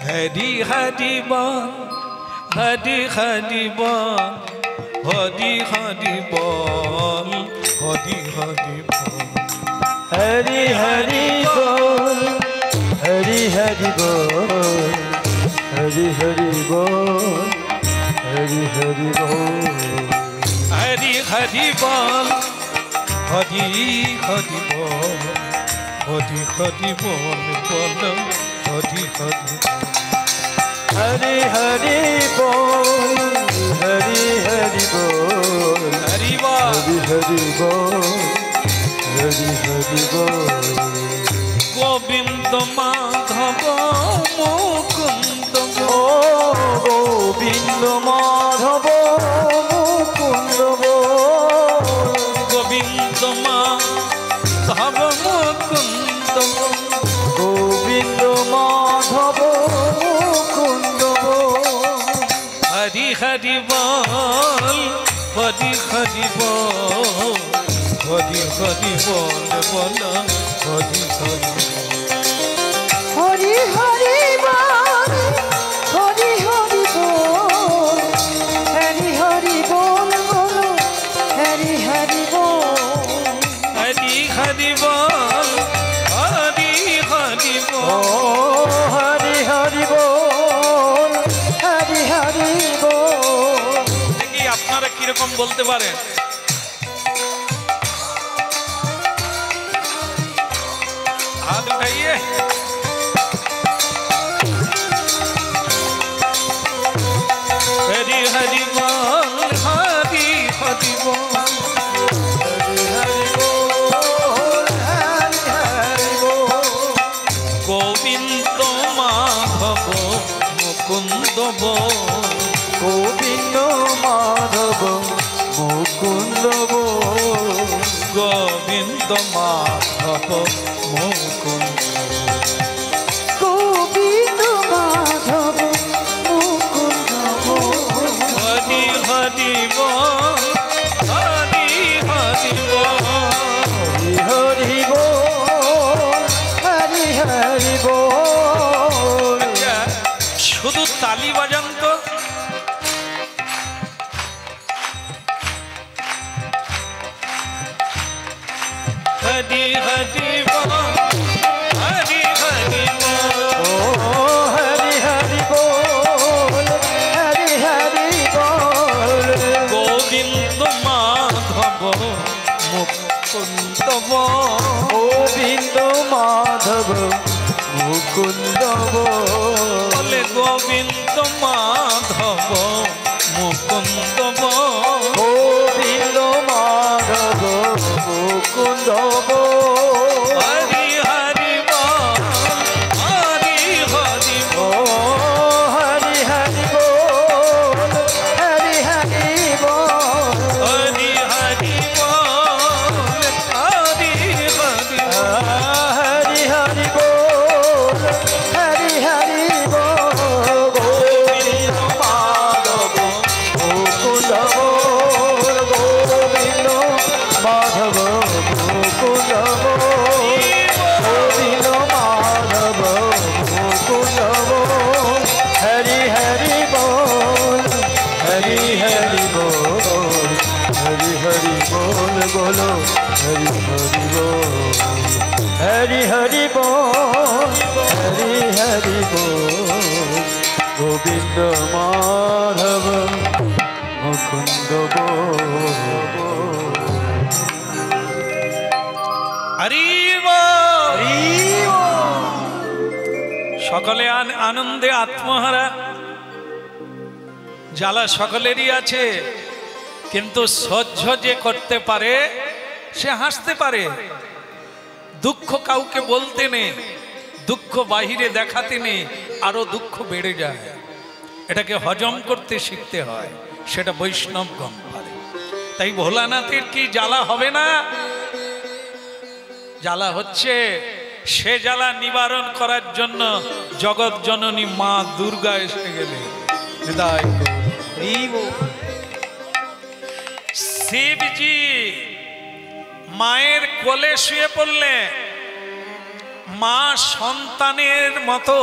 হরি হরি বল, হরি হরি বল, হরি হরি বল, হরি হরি বল, হরি হরি বল, হরি হরি বল, হরি হরি বল, হরি হরি বল, হরি হরি বল, হরি হরি বল, হরি হরি বল, বল হরি হরি বল। হরি হরি বল, হরি হরি বল, হরি বল, হরি হরি বল, হরি হরি বল। গোবিন্দ মাধব মুকুন্দ, ও গোবিন্দ মাধব মুকুন্দ বল, গোবিন্দ মাধব মুকুন্দ হরি হরি বল হরি হরি বল হরি হরি বল বল হরি হরি হরি হরি বল হরি হরি বল হরি হরি বল বলো হরি হরি বল হরি হরি বল হরি হরি বল হরি হরি বল হরি হরি বল। দেখি আপনারা কিরকম বলতে পারেন। हाथ उठाइए। हरि हरि बोल हरि हरि बोल हरि हरि बोल हरि हरि बोल। गोविंद माधव मुकुंद बोल गोविंद माधव मुकुंद बोल गोविंद माधव मुकुंद गोविंद माधव मुकुंद बोल। हरि हरि बोल हरि हरि बोल हरि हरि बोल हरि हरि बोल। अच्छा शुद्ध ताली बजान तो हरि हरि बोल हरि हरि बोल हरि हरि बोल हरि हरि बोल। गोविंद माधव मुकुंद बोल गोविंद माधव मुकुंद बोल। गोविंद माधव मुकुंद बोल गोविंद माधव मुकुंद बोल। हरि हरि बोल हरि हरि बोल हरि हरि बोल हरि हरि बोल। हरि हरि बोल हरि हरि हरि हरि बोल हरि हरि बोल। गोविंद माधव मुकुंद बोल गोविंद माधव मुकुंद बोल गोविंद माधव मुकुंद बोल। हरि हरि बोल हरि हरि बोल हरि हरि बोल बोलो हरि हरि बोल हरि हरि बोल हरि हरि बोल। गोविंद माधव मुकुंद बोल। हरि बोल সকলে আনন্দে আত্মহারা জ্বালা সকলেরই আছে কিন্তু সহ্য যে করতে পারে সে হাসতে পারে দুঃখ কাউকে বলতে নেই দুঃখ বাহিরে দেখাতে নেই আরো দুঃখ বেড়ে যায় এটাকে হজম করতে শিখতে হয় সেটা বৈষ্ণবগণ পারে তাই ভোলানাথের কি জ্বালা হবে না জ্বালা হচ্ছে সে জ্বালা নিবারণ করার জন্য জগৎ জননী মা দুর্গা এসে গেলেন হৃদয় শিবজি মায়ের কোলে শুয়ে পড়লেন মা সন্তানের মতো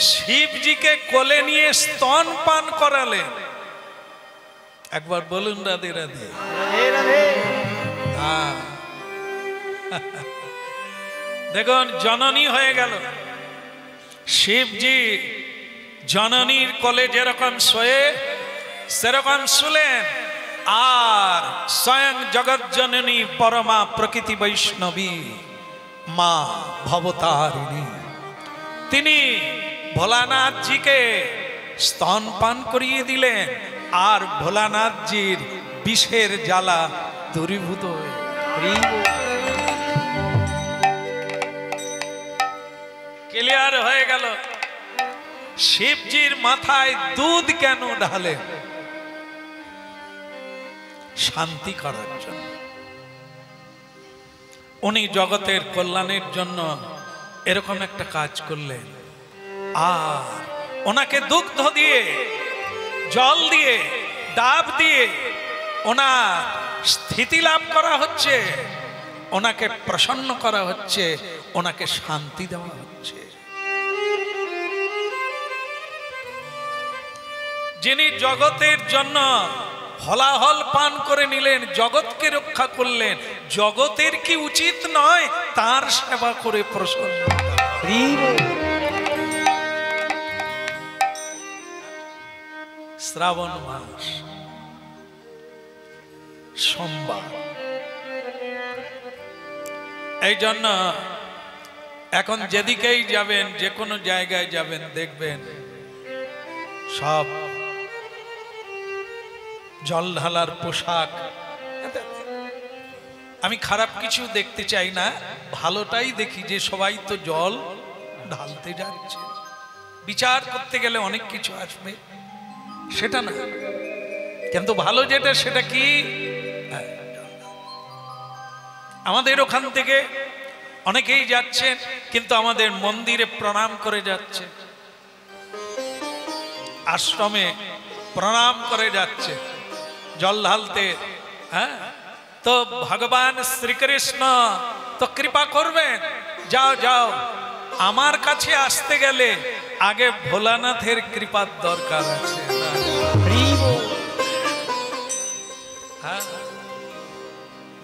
শিবজিকে কোলে নিয়ে স্তন পান করালেন একবার বলুন রাধে রাধে হ্যাঁ দেখুন জননী হয়ে গেল শিবজি জননীর কোলে যেরকম শোয়ে সেরকম শুলেন আর স্বয়ং জগৎ জননী পরমা প্রকৃতি বৈষ্ণবী মা ভবতারিণী তিনি ভোলানাথজিকে স্তন পান করিয়ে দিলেন আর ভোলানাথজির বিষের জ্বালা দূরীভূত হয়ে ক্লিয়ার হয়ে গেল শিবজির মাথায় দুধ কেন ঢালেন শান্তি করার জন্য উনি জগতের কল্যাণের জন্য এরকম একটা কাজ করলেন আর ওনাকে দুগ্ধ দিয়ে, জল দিয়ে, ডাব দিয়ে ওনার স্থিতি লাভ করা হচ্ছে, ওনাকে প্রসন্ন করা হচ্ছে, ওনাকে শান্তি দেওয়া হচ্ছে। যিনি জগতের জন্য হলাহল পান করে নিলেন, জগৎকে রক্ষা করলেন, জগতের কি উচিত নয় তার সেবা করে প্রসন্ন? শ্রাবণ মাস, সোমবার, এই জন্য এখন যেদিকেই যাবেন, যে কোনো জায়গায় যাবেন, দেখবেন সব জল ঢালার পোশাক। আমি খারাপ কিছু দেখতে চাই না, ভালোটাই দেখি যে সবাই তো জল ঢালতে যাচ্ছে। বিচার করতে গেলে অনেক কিছু আসবে, সেটা না, কিন্তু ভালো যেটা সেটা কি, আমাদের ওখান থেকে অনেকেই যাচ্ছেন কিন্তু আমাদের মন্দিরে প্রণাম করে যাচ্ছে, আশ্রমে প্রণাম করে যাচ্ছে জল ঢালতে। হ্যাঁ, তো ভগবান শ্রীকৃষ্ণ তো কৃপা করবেন, যাও যাও। আমার কাছে আসতে গেলে আগে ভোলানাথের কৃপার দরকার আছে। হ্যাঁ,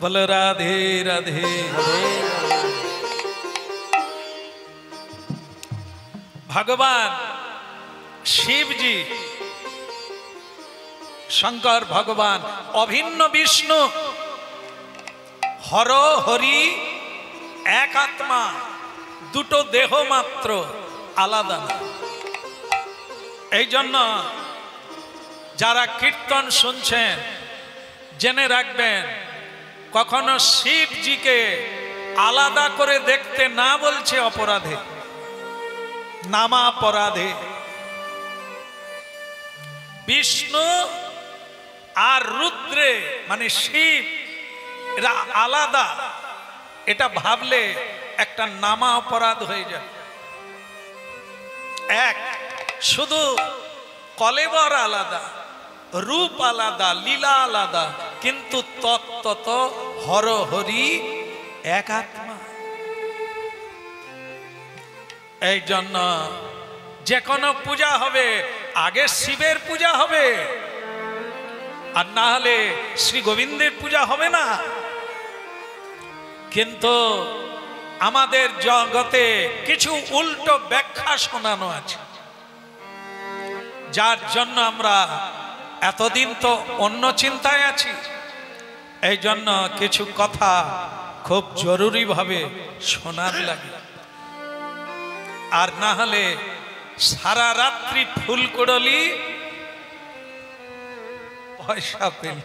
বলো রাধে রাধে। ভগবান শিবজি, শঙ্কর ভগবান অভিন্ন বিষ্ণু, হর হরি এক আত্মা, দুটো দেহ মাত্র, আলাদা না। এই জন্য যারা কীর্তন শুনছেন জেনে রাখবেন, কখনো শিবজিকে আলাদা করে দেখতে না বলছে অপরাধে, নামাপরাধে। বিষ্ণু আর রুদ্রে মানে শিব, এরা আলাদা, এটা ভাবলে একটা নামা অপরাধ হয়ে যায়। এক, শুধু কলেবর আলাদা, রূপ আলাদা, লীলা আলাদা, কিন্তু তত্ত্বত হর হরি এক আত্মা। এই জন্য যে কোনো পূজা হবে আগে শিবের পূজা হবে, আর না হলে শ্রী গোবিন্দের পূজা হবে না। কিন্তু আমাদের জগতে কিছু উল্টো ব্যাখ্যা শোনানো আছে, যার জন্য আমরা এতদিন তো অন্য চিন্তায় আছি। এই জন্য কিছু কথা খুব জরুরি ভাবে শোনার লাগে, আর না হলে সারা রাত্রি ফুলকুড়লি পয়সা পেলে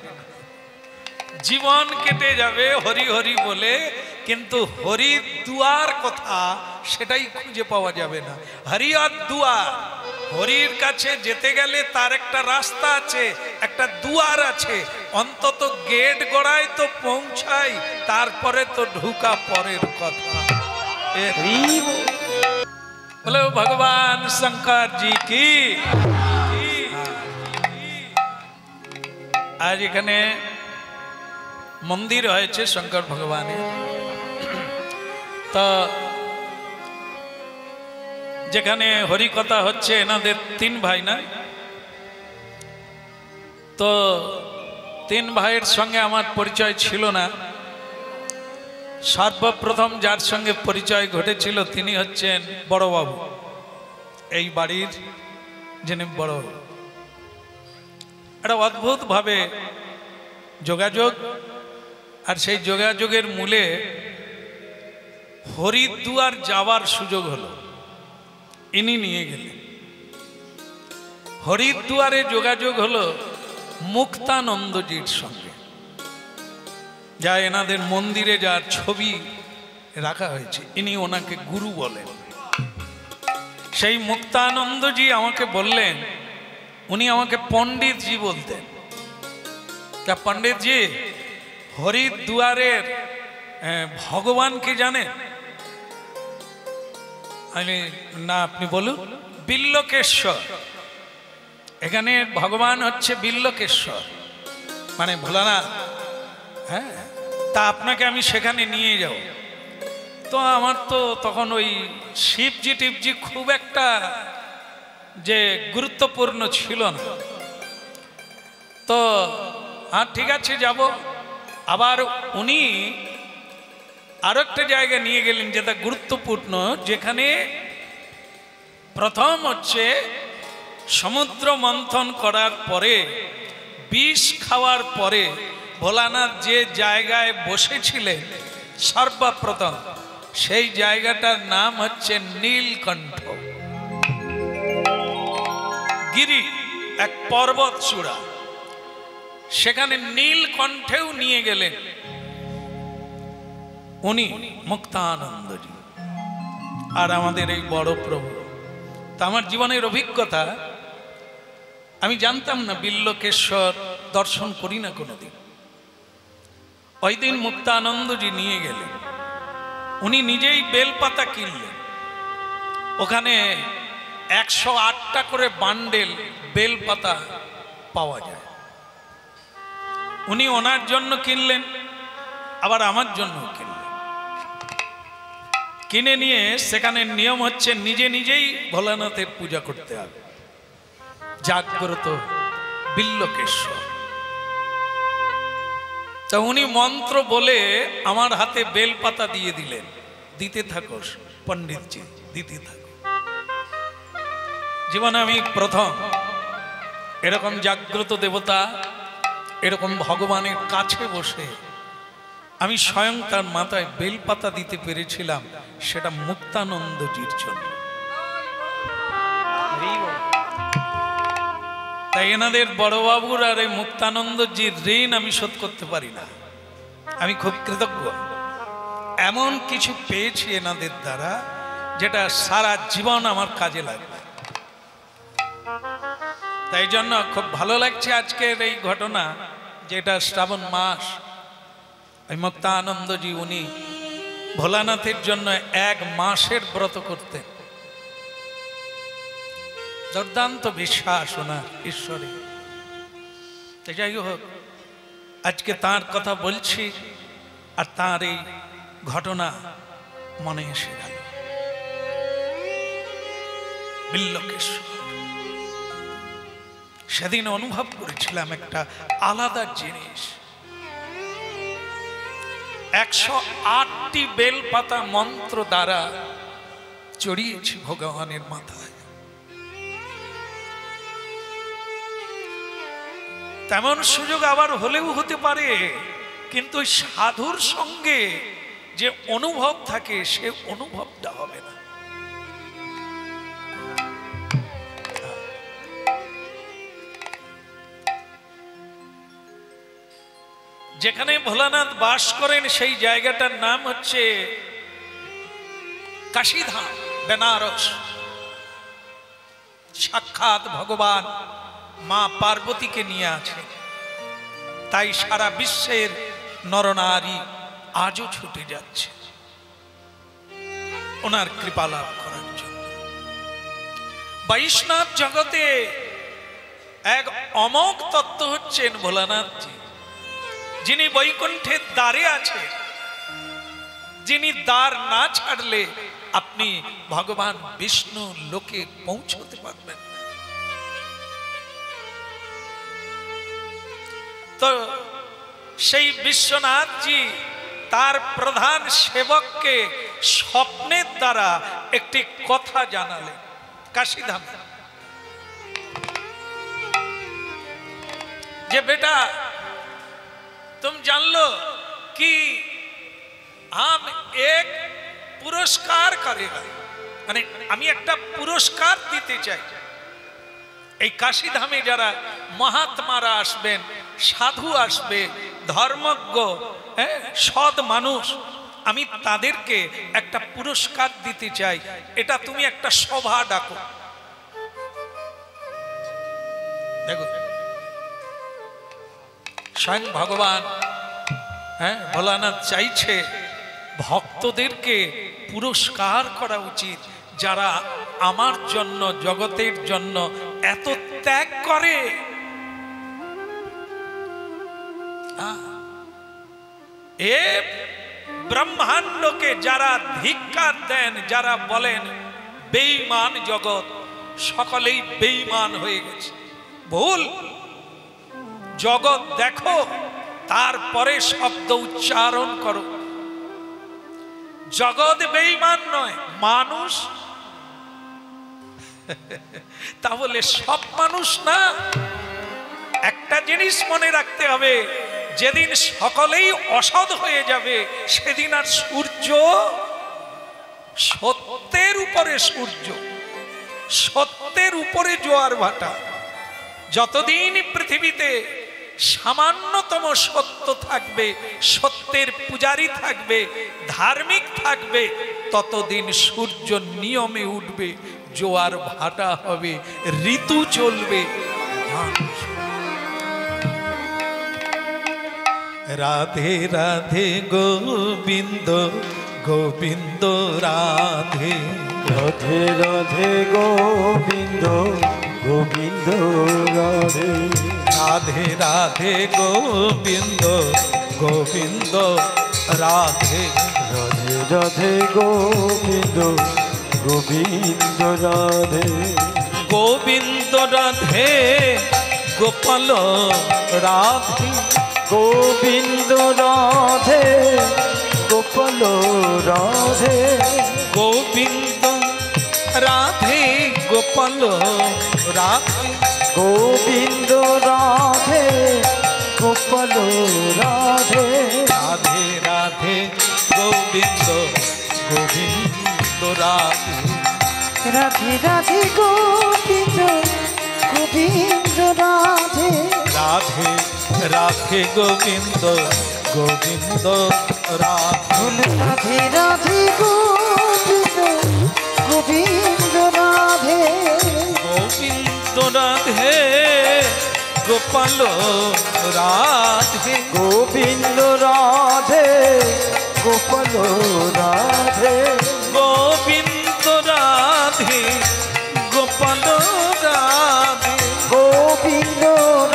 জীবন কেটে যাবে হরি হরি বলে, কিন্তু হরির দুয়ার কথা সেটাই খুঁজে পাওয়া যাবে না। হরি আর দুয়ার, হরির কাছে যেতে গেলে তার একটা রাস্তা আছে, একটা দুয়ার আছে, অন্তত গেট গড়ায় তো পৌঁছাই, তারপরে তো ঢুকা পরের কথা। বলো ভগবান শঙ্কর জি কি। আজ এখানে মন্দির হয়েছে শঙ্কর ভগবানের, তো যেখানে হরিকথা হচ্ছে, এনাদের তিন ভাই না, তো তিন ভাইয়ের সঙ্গে আমার পরিচয় ছিল না। সর্বপ্রথম যার সঙ্গে পরিচয় ঘটেছিল তিনি হচ্ছেন বড়বাবু, এই বাড়ির যিনি বড়। একটা অদ্ভুতভাবে যোগাযোগ, আর সেই যোগাযোগের মূলে হরিদ্বার যাওয়ার সুযোগ হলো, ইনি নিয়ে গেলেন। হরিদ্বারে যোগাযোগ হলো মুক্তানন্দজির সঙ্গে, যা এনাদের মন্দিরে যার ছবি রাখা হয়েছে, ইনি ওনাকে গুরু বলেন। সেই মুক্তানন্দজি আমাকে বললেন, উনি আমাকে পণ্ডিতজি বলতেন, তা পণ্ডিতজি হরিদ্বারের ভগবান কে জানেন? আমি না, আপনি বলুন। বিল্লকেশ্বর, এখানে ভগবান হচ্ছে বিল্লকেশ্বর মানে ভোলানাথ। হ্যাঁ, তা আপনাকে আমি সেখানে নিয়ে যাব। তো আমার তো তখন ওই শিবজি টিপজি খুব একটা যে গুরুত্বপূর্ণ ছিল না। তো হ্যাঁ ঠিক আছে যাব। আবার উনি আরো একটা জায়গায় নিয়ে গেলেন যেটা গুরুত্বপূর্ণ, যেখানে প্রথম হচ্ছে সমুদ্র মন্থন করার পরে, বিষ খাওয়ার পরে ভোলানাথ যে জায়গায় বসেছিলেন সর্বপ্রথম, সেই জায়গাটার নাম হচ্ছে নীলকণ্ঠ গিরি, এক পর্বত চূড়া। সেখানে নীলকণ্ঠেও নিয়ে গেলেন উনি মুক্তানন্দজি আর আমাদের এই বড় প্রভু। তা আমার জীবনের অভিজ্ঞতা, আমি জানতাম না বিল্লকেশ্বর দর্শন করি না কোনোদিন। ওই দিন মুক্তানন্দজি নিয়ে গেলেন, উনি নিজেই বেলপাতা কিনলেন। ওখানে 108টা করে বান্ডেল বেলপাতা পাওয়া যায়। উনি ওনার জন্য কিনলেন, আবার আমার জন্য কিনলেন। কিনে নিয়ে সেখানে নিয়ম হচ্ছে নিজে নিজেই ভোলানাথের পূজা করতে হবে, জাগ্রত বিল্লকেশ্বর। তা উনি মন্ত্র বলে আমার হাতে বেলপাতা দিয়ে দিলেন, দিতে থাকো পণ্ডিতজি, দিতে থাকো। জীবনে আমি প্রথম এরকম জাগ্রত দেবতা, এরকম ভগবানের কাছে বসে আমি স্বয়ং তার মাথায় বেলপাতা দিতে পেরেছিলাম, সেটা মুক্তানন্দজির জন্য। তাই এনাদের বড়বাবুর আর এই মুক্তানন্দজির ঋণ আমি শোধ করতে পারি না। আমি খুব কৃতজ্ঞ, এমন কিছু পেয়েছি এনাদের দ্বারা যেটা সারা জীবন আমার কাজে লাগবে। তাই জন্য খুব ভালো লাগছে আজকের এই ঘটনা, যেটা শ্রাবণ মাস। ওই মুক্তানন্দজি উনি ভোলানাথের জন্য 1 মাসের ব্রত করতেন। দুর্দান্ত বিশ্বাস ওনার ঈশ্বরে। যাই হোক, আজকে তার কথা বলছি আর তার এই ঘটনা মনে এসে গেল। বিল্লকেশ্বর সেদিন অনুভব করেছিলাম একটা আলাদা জিনিস। 108টি বেলপাতা মন্ত্র দ্বারা চড়িয়েছি ভগবানের মাথায়। তেমন সুযোগ আবার হলেও হতে পারে, কিন্তু সাধুর সঙ্গে যে অনুভব থাকে সে অনুভবটা হবে না। যেখানে ভোলানাথ বাস করেন সেই জায়গাটার নাম হচ্ছে কাশীধাম, বেনারস। সাক্ষাৎ ভগবান মা পার্বতীকে নিয়ে আছে, তাই সারা বিশ্বের নরনারী আজও ছুটে যাচ্ছে ওনার কৃপা লাভ করার জন্য। বৈষ্ণব জগতে এক অমোঘ তত্ত্ব হচ্ছেন ভোলানাথজি, যিনি বৈকুণ্ঠের দ্বারে আছেন, যিনি দ্বার না ছাড়লে আপনি ভগবান বিষ্ণু লোকে পৌঁছতে পারবেন না। তো সেই বিশ্বনাথজি তার প্রধান সেবককে স্বপ্নের দ্বারা একটি কথা জানালেন কাশীধাম, যে বেটা तुम जान लो कि हम एक पुरस्कार करेगा, মানে আমি একটা পুরস্কার দিতে চাই। এই কাশীধামে যারা মহাত্মারা আসবেন, সাধু আসবে, ধর্মজ্ঞ সৎ মানুষ, আমি তাদেরকে একটা পুরস্কার দিতে চাই। এটা তুমি একটা সভা ডাকো। দেখো স্বয়ং ভগবান ভোলানাথ চাইছে ভক্তদেরকে পুরস্কার করা উচিত, যারা আমার জন্য, জগতের জন্য এত ত্যাগ করে। এ ব্রহ্মাণ্ডকে যারা ধিক্কার দেন, যারা বলেন বেঈমান জগৎ, সকলেই বেঈমান হয়ে গেছে। ভুল। জগৎ দেখো, তারপরে শব্দ উচ্চারণ করো। জগৎ বেঈমান নয়, মানুষ। তা বলে সব মানুষ না। একটা জিনিস মনে রাখতে হবে, যেদিন সকলেই অসৎ হয়ে যাবে সেদিন আর সূর্য, সত্যের উপরে সূর্য, সত্যের উপরে জোয়ার ভাটা। যতদিন পৃথিবীতে সামান্যতম সত্য থাকবে, সত্যের পূজারী থাকবে, ধার্মিক থাকবে, ততদিন সূর্য নিয়মে উঠবে, জোয়ার ভাটা হবে, ঋতু চলবে। রাধে রাধে গোবিন্দ, গোবিন্দ রাধে, রাধে রাধে গোবিন্দ, গোবিন্দ রাধে, রাধে রাধে গোবিন্দ, গোবিন্দ রাধে, রাধে রাধে গোবিন্দ, গোবিন্দ রাধে, গোবিন্দ রাধে, গোপাল রাধে, গোবিন্দ রাধে, গোপাল রাধে, গোবিন্দ রাধে, গোপাল রাধে, গোবিন্দ রাধে, গোপাল রাধে, রাধে রাধে গোবিন্দ, গোবিন্দ রাধে, রাধে রাধে গোবিন্দ, গোবিন্দ রাধে, রাধে রাধে গোবিন্দ, গোবিন্দ রাধে, রাধে রাধে গোবিন্দ, গোবিন্দ রাধে, গোবিন্দ রাধে, গোপাল রাধে, গোবিন্দ রাধে, গোপাল রাধে, গোবিন্দ রাধে, গোপাল রাধে, গোবিন্দ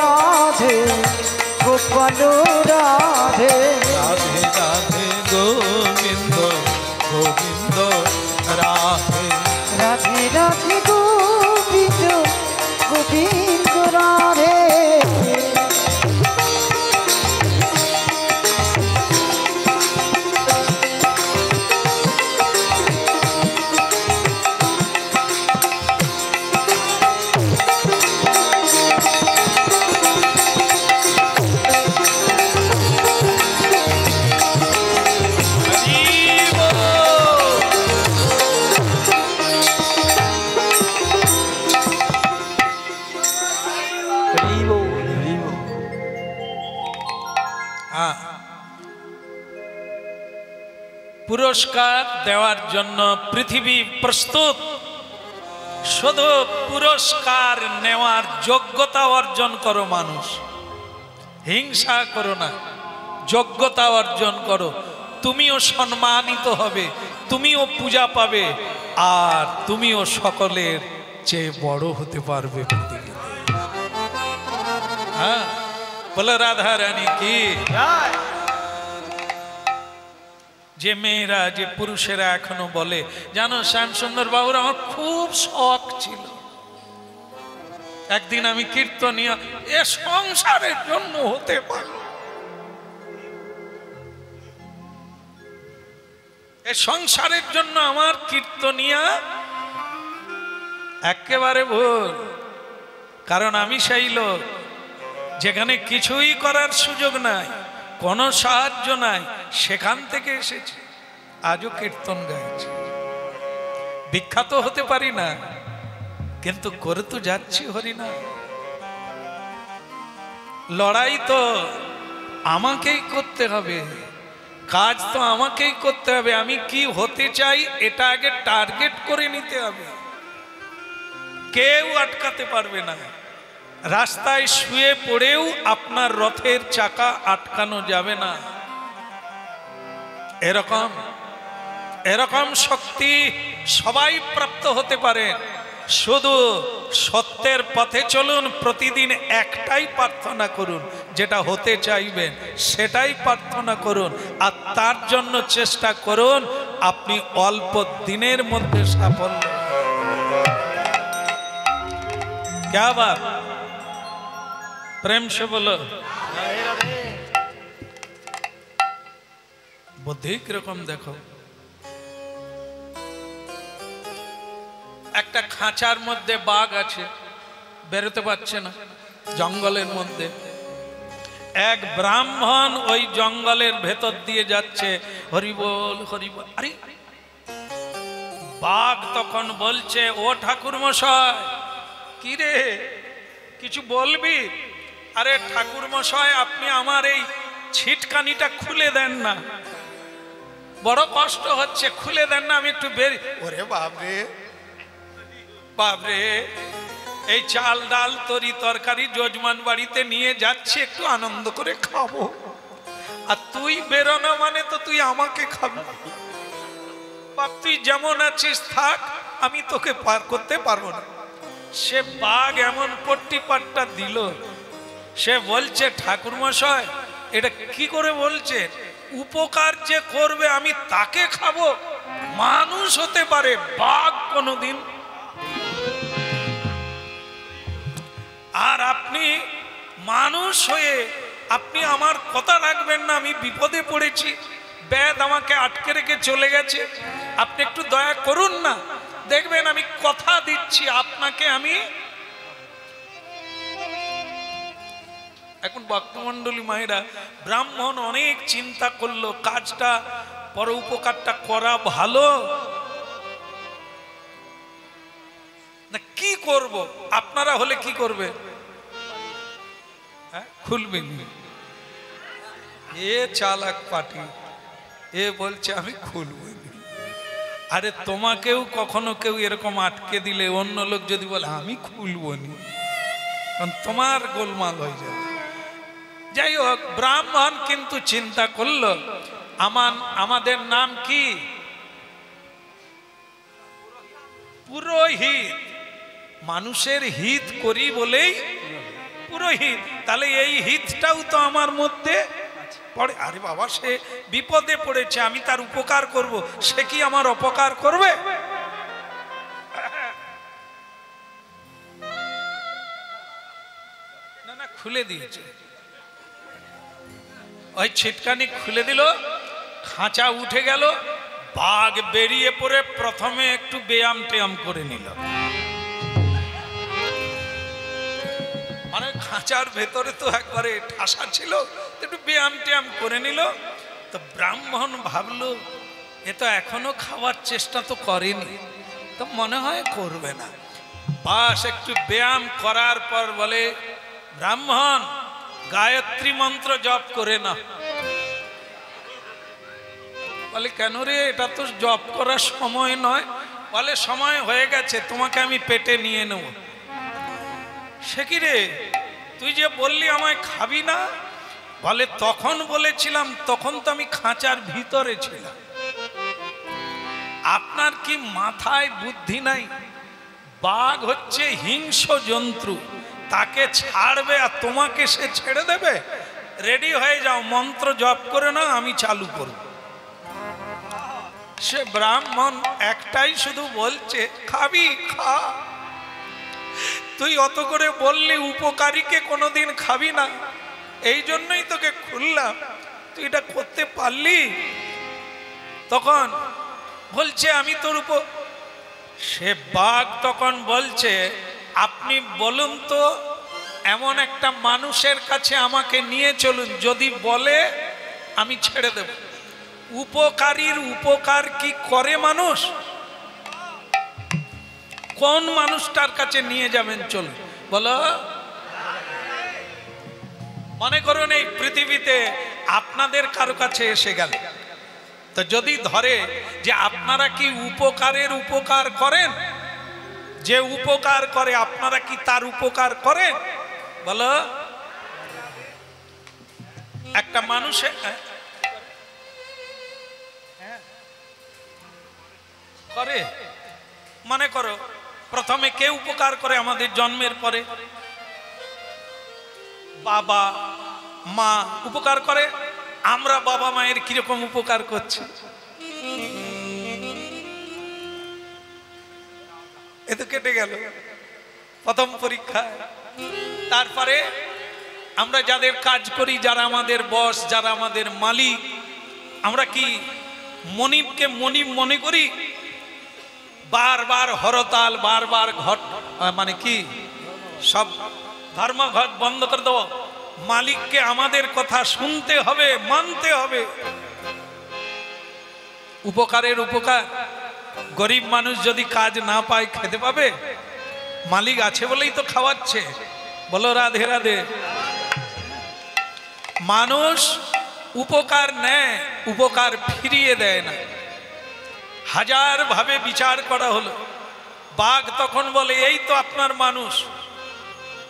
রাধে, গোপাল রাধে, রাধে রাধে গোবিন্দ, গোবিন্দ রাধে, রাধে রাধে গোবিন্দ, গোবিন্দ রাধে। পুরস্কার দেওয়ার জন্য পৃথিবী প্রস্তুত। শুধু পুরস্কার নেওয়ার যোগ্যতা অর্জন করো মানুষ, হিংসা করো না, যোগ্যতা অর্জন করো, তুমিও সম্মানিত হবে, তুমিও পূজা পাবে, আর তুমিও সকলের চেয়ে বড় হতে পারবে পৃথিবীতে। হ্যাঁ, বলো রাধা রানী কি। যে মেয়েরা, যে পুরুষেরা এখনো বলে, জানো শ্যামসুন্দর বাবুর আমার খুব শখ ছিল, একদিন আমি কীর্তনিয়া, এ সংসারের জন্য হতে পারল, এ সংসারের জন্য আমার কীর্তনিয়া, একেবারে ভুল। কারণ আমি সেই লোক যেখানে কিছুই করার সুযোগ নাই, কোনো সাহায্য নাই, সেখান থেকে এসেছি, আজও কীর্তন গাইছি। বিখ্যাত হতে পারি না, কিন্তু করে তো যাচ্ছি হরিনা। লড়াই তো আমাকেই করতে হবে, কাজ তো আমাকেই করতে হবে। আমি কি হতে চাই এটা আগে টার্গেট করে নিতে হবে, কেউ আটকাতে পারবে না। রাস্তায় শুয়ে পড়েও আপনার রথের চাকা আটকানো যাবে না। এরকম এরকম শক্তি সবাই প্রাপ্ত হতে পারে, শুধু সত্যের পথে চলুন, প্রতিদিন একটাই প্রার্থনা করুন, যেটা হতে চাইবেন সেটাই প্রার্থনা করুন, আর তার জন্য চেষ্টা করুন আপনি অল্প দিনের মধ্যে সাফল্য। क्या बात, प्रेम से बोलो। বুদ্ধি কিরকম দেখো, একটা খাঁচার মধ্যে বাঘ আছে, বেরোতে পারছে না, জঙ্গলের মধ্যে। এক ব্রাহ্মণ ওই জঙ্গলের ভেতর দিয়ে যাচ্ছে, হরিবোল হরিবোল। আরে বাঘ তখন বলছে, ও ঠাকুর মশাই, কি রে কিছু বলবি? আরে ঠাকুর মশাই, আপনি আমার এই ছিটকানিটা খুলে দেন না, বড় কষ্ট হচ্ছে, খুলে দেন না, আমি একটু বের। ওরে বাপরে বাপরে, এই চাল ডাল তরি তরকারি যজমান বাড়িতে নিয়ে যাচ্ছি, একটু আনন্দ করে খাবো, আর তুই বেরোনো মানে তো তুই আমাকে খাবি। বাপ তুই যেমন আছিস থাক, আমি তোকে পার করতে পারবো না। সে বাঘ এমন পট্টি পাট্টা দিল, সে বলছে ঠাকুর মশাই এটা কি করে বলছে, উপকার যে করবে আমি তাকে খাবো, মানুষ হতে পারে বাঘ কোনোদিন। আর আপনি মানুষ হয়ে আপনি আমার কথা রাখবেন না, আমি বিপদে পড়েছি, বেদ আমাকে আটকে রেখে চলে গেছে, আপনি একটু দয়া করুন না, দেখবেন আমি কথা দিচ্ছি আপনাকে আমি। এখন ভক্তমণ্ডলী মায়েরা, ব্রাহ্মণ অনেক চিন্তা করলো, কাজটা পর উপকারটা করা ভালো না কি করব, আপনারা হলে কি করবে? খুলবেন? এ চালাক পাটি, এ বলছে আমি খুলব। আরে তোমাকেও কখনো কেউ এরকম আটকে দিলে, অন্য লোক যদি বলে আমি খুলবো নি, কারণ তোমার গোলমাল হয়ে যাবে। যাই হোক, ব্রাহ্মণ কিন্তু চিন্তা করলো, আমাদের নাম কি? পুরোহিত। মানুষের হিত করি বলেই পুরোহিত, তাহলে এই হিতটাও তো আমার মধ্যে পড়ে। আরে বাবা, সে বিপদে পড়েছে, আমি তার উপকার করব, সে কি আমার অপকার করবে? না না, খুলে দিয়েছে, ওই ছিটকানি খুলে দিল, খাঁচা উঠে গেল, বাঘ বেরিয়ে পড়ে প্রথমে একটু ব্যায়াম টেয়াম করে নিল, মানে খাঁচার ভেতরে তো একবারে ঠাসা ছিল, একটু ব্যায়াম টেয়াম করে নিল। তো ব্রাহ্মণ ভাবলো এ তো এখনো খাওয়ার চেষ্টা তো করেনি, তো মনে হয় করবে না। বাস একটু ব্যায়াম করার পর বলে, ব্রাহ্মণ গায়ত্রী মন্ত্র জপ করে না। বলে কেন রে, এটা তো জপ করার সময় নয়। বলে সময় হয়ে গেছে, তোমাকে আমি পেটে নিয়ে নেব। সে কি রে, তুই যে বললি আমায় খাবি না? বলে তখন বলেছিলাম, তখন তো আমি খাঁচার ভিতরে ছিলাম। আপনার কি মাথায় বুদ্ধি নাই? বাঘ হচ্ছে হিংস্র জন্তু, তাকে ছাড়বে আর তোমাকে সে ছেড়ে দেবে? রেডি হয়ে যাও, মন্ত্র জপ করে না, আমি চালু করব। সে ব্রাহ্মণ একটাই শুধু বলছে, খাবি খা, তুই অত করে বললি উপকারীকে কোনোদিন খাবি না, এই জন্যই তোকে খুললাম, তুই এটা করতে পারলি? তখন বলছে আমি তোর উপর। সে বাঘ তখন বলছে, আপনি বলুন তো, এমন একটা মানুষের কাছে আমাকে নিয়ে চলুন, যদি বলে আমি ছেড়ে দেব। উপকারীর উপকার কি করে মানুষ? কোন মানুষটার কাছে নিয়ে যাবেন? চলুন, বলো। মনে করুন এই পৃথিবীতে আপনাদের কারো কাছে এসে গেল, তো যদি ধরে যে আপনারা কি উপকারের উপকার করেন, যে উপকার করে আপনারা কি তার উপকার করেন? বলো। একটা মানুষের করে। মনে করো প্রথমে কে উপকার করে আমাদের জন্মের পরে? বাবা মা উপকার করে। আমরা বাবা মায়ের কিরকম উপকার করছি? এ তো কেটে গেল প্রথম পরীক্ষা। তারপরে আমরা যাদের কাজ করি, যারা আমাদের বস, যারা আমাদের মালিক, আমরা কি মনিবকে মনিব মনে করি? বারবার হরতাল, বারবার ঘট, মানে কি সব ধর্মঘট বন্ধ করে দেবো। মালিককে আমাদের কথা শুনতে হবে, মানতে হবে। উপকারের উপকার। গরিব মানুষ যদি কাজ না পায় খেতে পাবে? মালিক আছে বলেই তো খাওয়াচ্ছে। বলো রাধে রাধে। মানুষ উপকার নেয়, উপকার ফিরিয়ে দেয় না। হাজার ভাবে বিচার করা হলো। বাঘ তখন বলে এই তো আপনার মানুষ,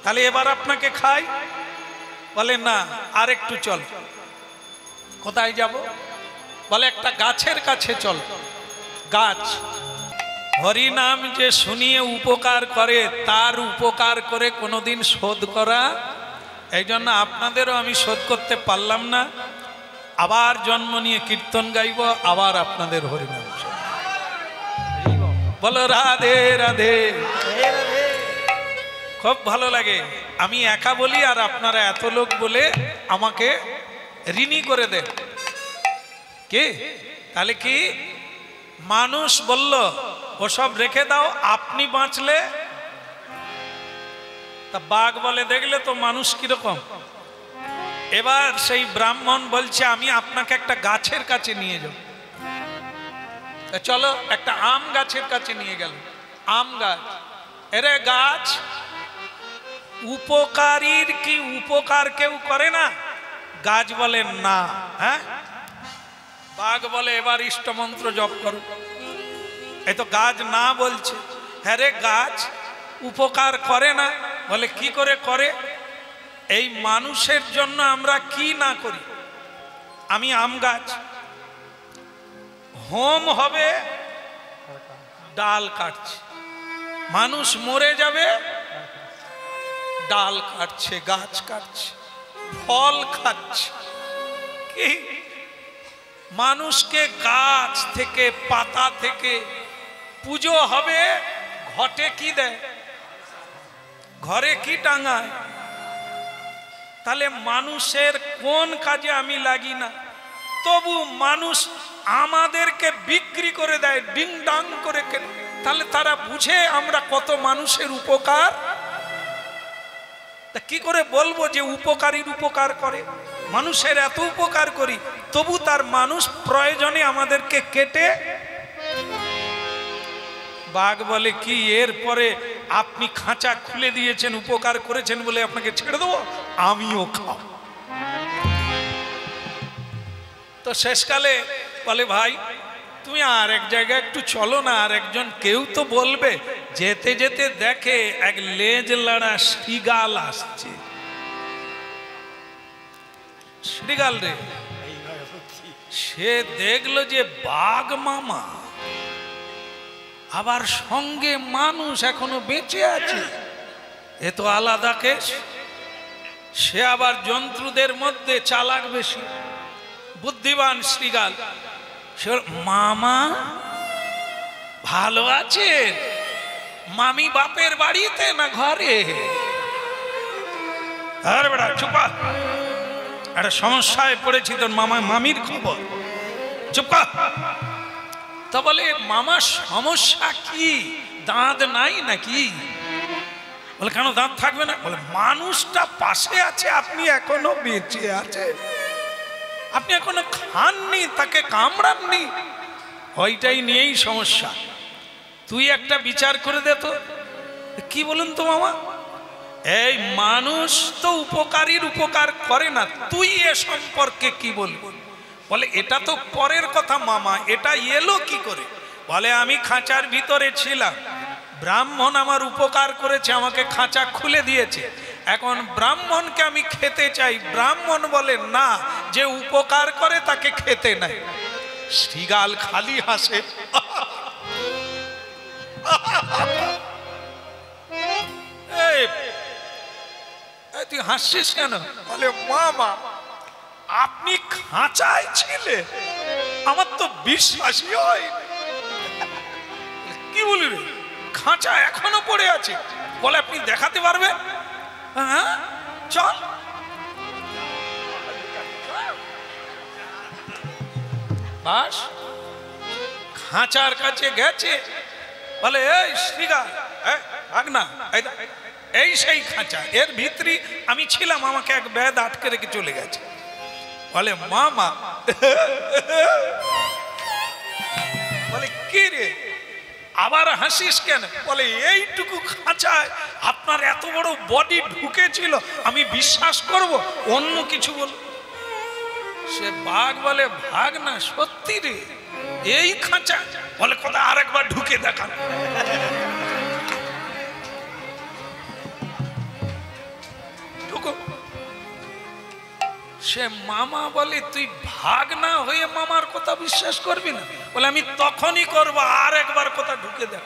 তাহলে এবার আপনাকে খাই। বলে না, আর একটু চল। কোথায় যাব? বলে একটা গাছের কাছে চল। গাছ। হরিনাম যে শুনিয়ে উপকার করে, তার উপকার করে কোনোদিন শোধ করা। এই জন্য আপনাদেরও আমি শোধ করতে পারলাম না। আবার জন্ম নিয়ে কীর্তন গাইব, আবার আপনাদের হরিনাম। বলো রাধে রাধে। খুব ভালো লাগে। আমি একা বলি আর আপনারা এত লোক বলে আমাকে ঋণী করে দেন। কে? তাহলে কি মানুষ বলল ওসব রেখে দাও, আপনি বাঁচলে? তা বাঘ বলে দেখলে তো মানুষ কিরকম। এবার সেই ব্রাহ্মণ বলছে আমি আপনাকে একটা গাছের কাছে নিয়ে যাব। চলো, একটা আম গাছের কাছে নিয়ে গেল। আম গাছ। এরে গাছ, উপকারীর কি উপকার কেউ করে না? গাছ বলে না। হ্যাঁ? বাঘ বলে এবার ইষ্টমন্ত্র জপ করো। এই তো গাছ না বলছে। হ্যাঁ রে গাছ উপকার করে না? বলে কি করে করে? এই মানুষের জন্য আমরা কি না করি। আমি আম গাছ, হোম হবে, ডাল কাটছে। মানুষ মরে যাবে, ডাল কাটছে, গাছ কাটছে, ফল খাচ্ছে। কি মানুষকে গাছ থেকে, পাতা থেকে পুজো হবে, ঘটে কি দেয়? ঘরে কি টাঙায়? তাহলে মানুষের কোন কাজে আমি লাগি না, তবু মানুষ আমাদেরকে বিক্রি করে দেয় ডিং ডাং করে। তাহলে তারা বুঝে আমরা কত মানুষের উপকার। তা কি করে বলবো যে উপকারীর উপকার করে? মানুষের এত উপকার করি, তবু তার মানুষ প্রয়োজনে আমাদেরকে কেটে। বাঘ বলে কি এরপরে আপনি খাঁচা খুলে দিয়েছেন, উপকার করেছেন বলে আপনাকে ছেড়ে দেবো? আমিও খাও। তো শেষকালে বলে ভাই তুমি আর এক জায়গায় একটু চলো না, আর একজন কেউ তো বলবে। যেতে যেতে দেখে এক লেজ লাড়া শ্রীগাল আসছে। শ্রীগাল রে, সে দেখলো যে বাঘ মামা, আবার সঙ্গে মানুষ এখনো বেঁচে আছে। এ তো আলাদা কেস। সে আবার জন্তুদের মধ্যে চালাক বেশি, বুদ্ধিমান শ্রীগাল। সে মামা ভালো আছে? মামি বাপের বাড়িতে না ঘরে? আরে বেটা চুপা, একটা সমস্যায় পড়েছি, তোর মামা মামির খবর। চুপা। তা বলে মামা সমস্যা কি? দাঁত নাই নাকি? বলে কেন দাঁত থাকবে না? বলে মানুষটা পাশে আছে, আপনি এখনো বেঁচে আছে, আপনি এখনো খাননি, তাকে কামড়াননি। ওইটাই নিয়েই সমস্যা। তুই একটা বিচার করে দে তো। কি বলুন তো মামা? এই মানুষ তো উপকারীর উপকার করে না, তুই এ সম্পর্কে কি বলবি? বলে এটা তো পরের কথা মামা, এটা এলো কি করে? বলে আমি খাঁচার ভিতরে ছিলাম, ব্রাহ্মণ আমার উপকার করেছে, আমাকে খাঁচা খুলে দিয়েছে। এখন ব্রাহ্মণকে আমি খেতে চাই, ব্রাহ্মণ বলে না, যে উপকার করে তাকে খেতে নাই। শ্রীগাল খালি হাসে। তুই হাসছিস কেন? বলে মামা আপনি খাঁচায় ছিলে, আমার তো বিশ্বাসই হয়। কি বলি রে, খাঁচা এখনো পড়ে আছে? বলে আপনি দেখাতে পারবেন? হ্যাঁ চল। বাস খাঁচার কাছে গেছে, বলে এই শ্রীগা ভাগ না, এই সেই খাঁচা, এর ভিতরে আমি ছিলাম, আমাকে এক ব্যাধ আটকে রেখে চলে গেছে। বলে মামা, বলে কি রে আবার হাসিস কেন? বলে এইটুকু খাঁচায় আপনার এত বড় বডি ঢুকেছিল, আমি বিশ্বাস করব অন্য কিছু বল? সে বাঘ বলে ভাগ না, সত্যি রে এই খাঁচা? বলে কথা আরেকবার ঢুকে দেখান। সে মামা বলে তুই ভাগ না হয়ে মামার কথা বিশ্বাস করবি না? বলে আমি তখনই করবো, আর একবার কথা ঢুকে দেখ।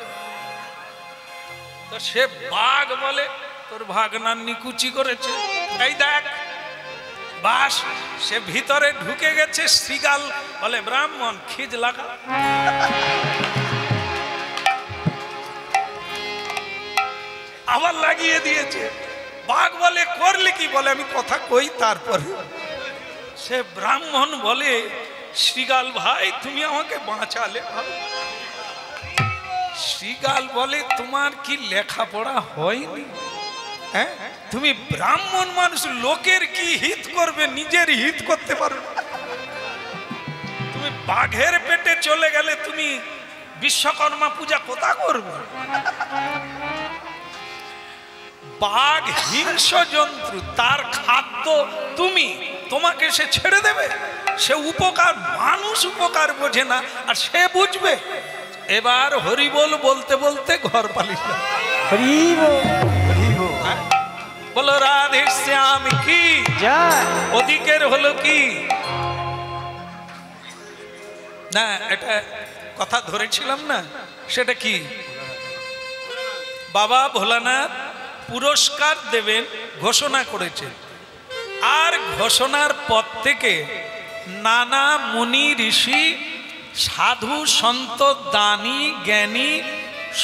তো সে বাঘ বলে তোর ভাগনার নিকুচি করেছে, এই দেখ। বাস সে ভিতরে ঢুকে গেছে। শ্রীগাল বলে ব্রাহ্মণ খিজ লাগা। আবার লাগিয়ে দিয়েছে। বাঘ বলে করলে কি? বলে আমি কথা কই তারপরে। সে ব্রাহ্মণ বলে শ্রীগাল ভাই তুমি আমাকে বাঁচালে। শ্রীগাল বলে তোমার কি লেখাপড়া হয়নি? হ্যাঁ, তুমি ব্রাহ্মণ মানুষ, লোকের কি হিত করবে, নিজের হিত করতে পারবে? তুমি বাঘের পেটে চলে গেলে তুমি বিশ্বকর্মা পূজা কোথা করবে? বাঘ হিংস্র জন্তু, তার খাদ্য তুমি, তোমাকে সে ছেড়ে দেবে? সে উপকার, মানুষ উপকার বোঝে না, আর সে বুঝবে। এবার হরিবোল বলতে বলতে ঘর পালিয়ে বলো রাধে শ্যাম কি ওদিকের হলো কি না, এটা কথা ধরেছিলাম না, সেটা কি? বাবা ভোলানাথ পুরস্কার দেবেন ঘোষণা করেছে, আর ঘোষণার পর থেকে নানা মুনি ঋষি সাধু সন্ত দানী জ্ঞানী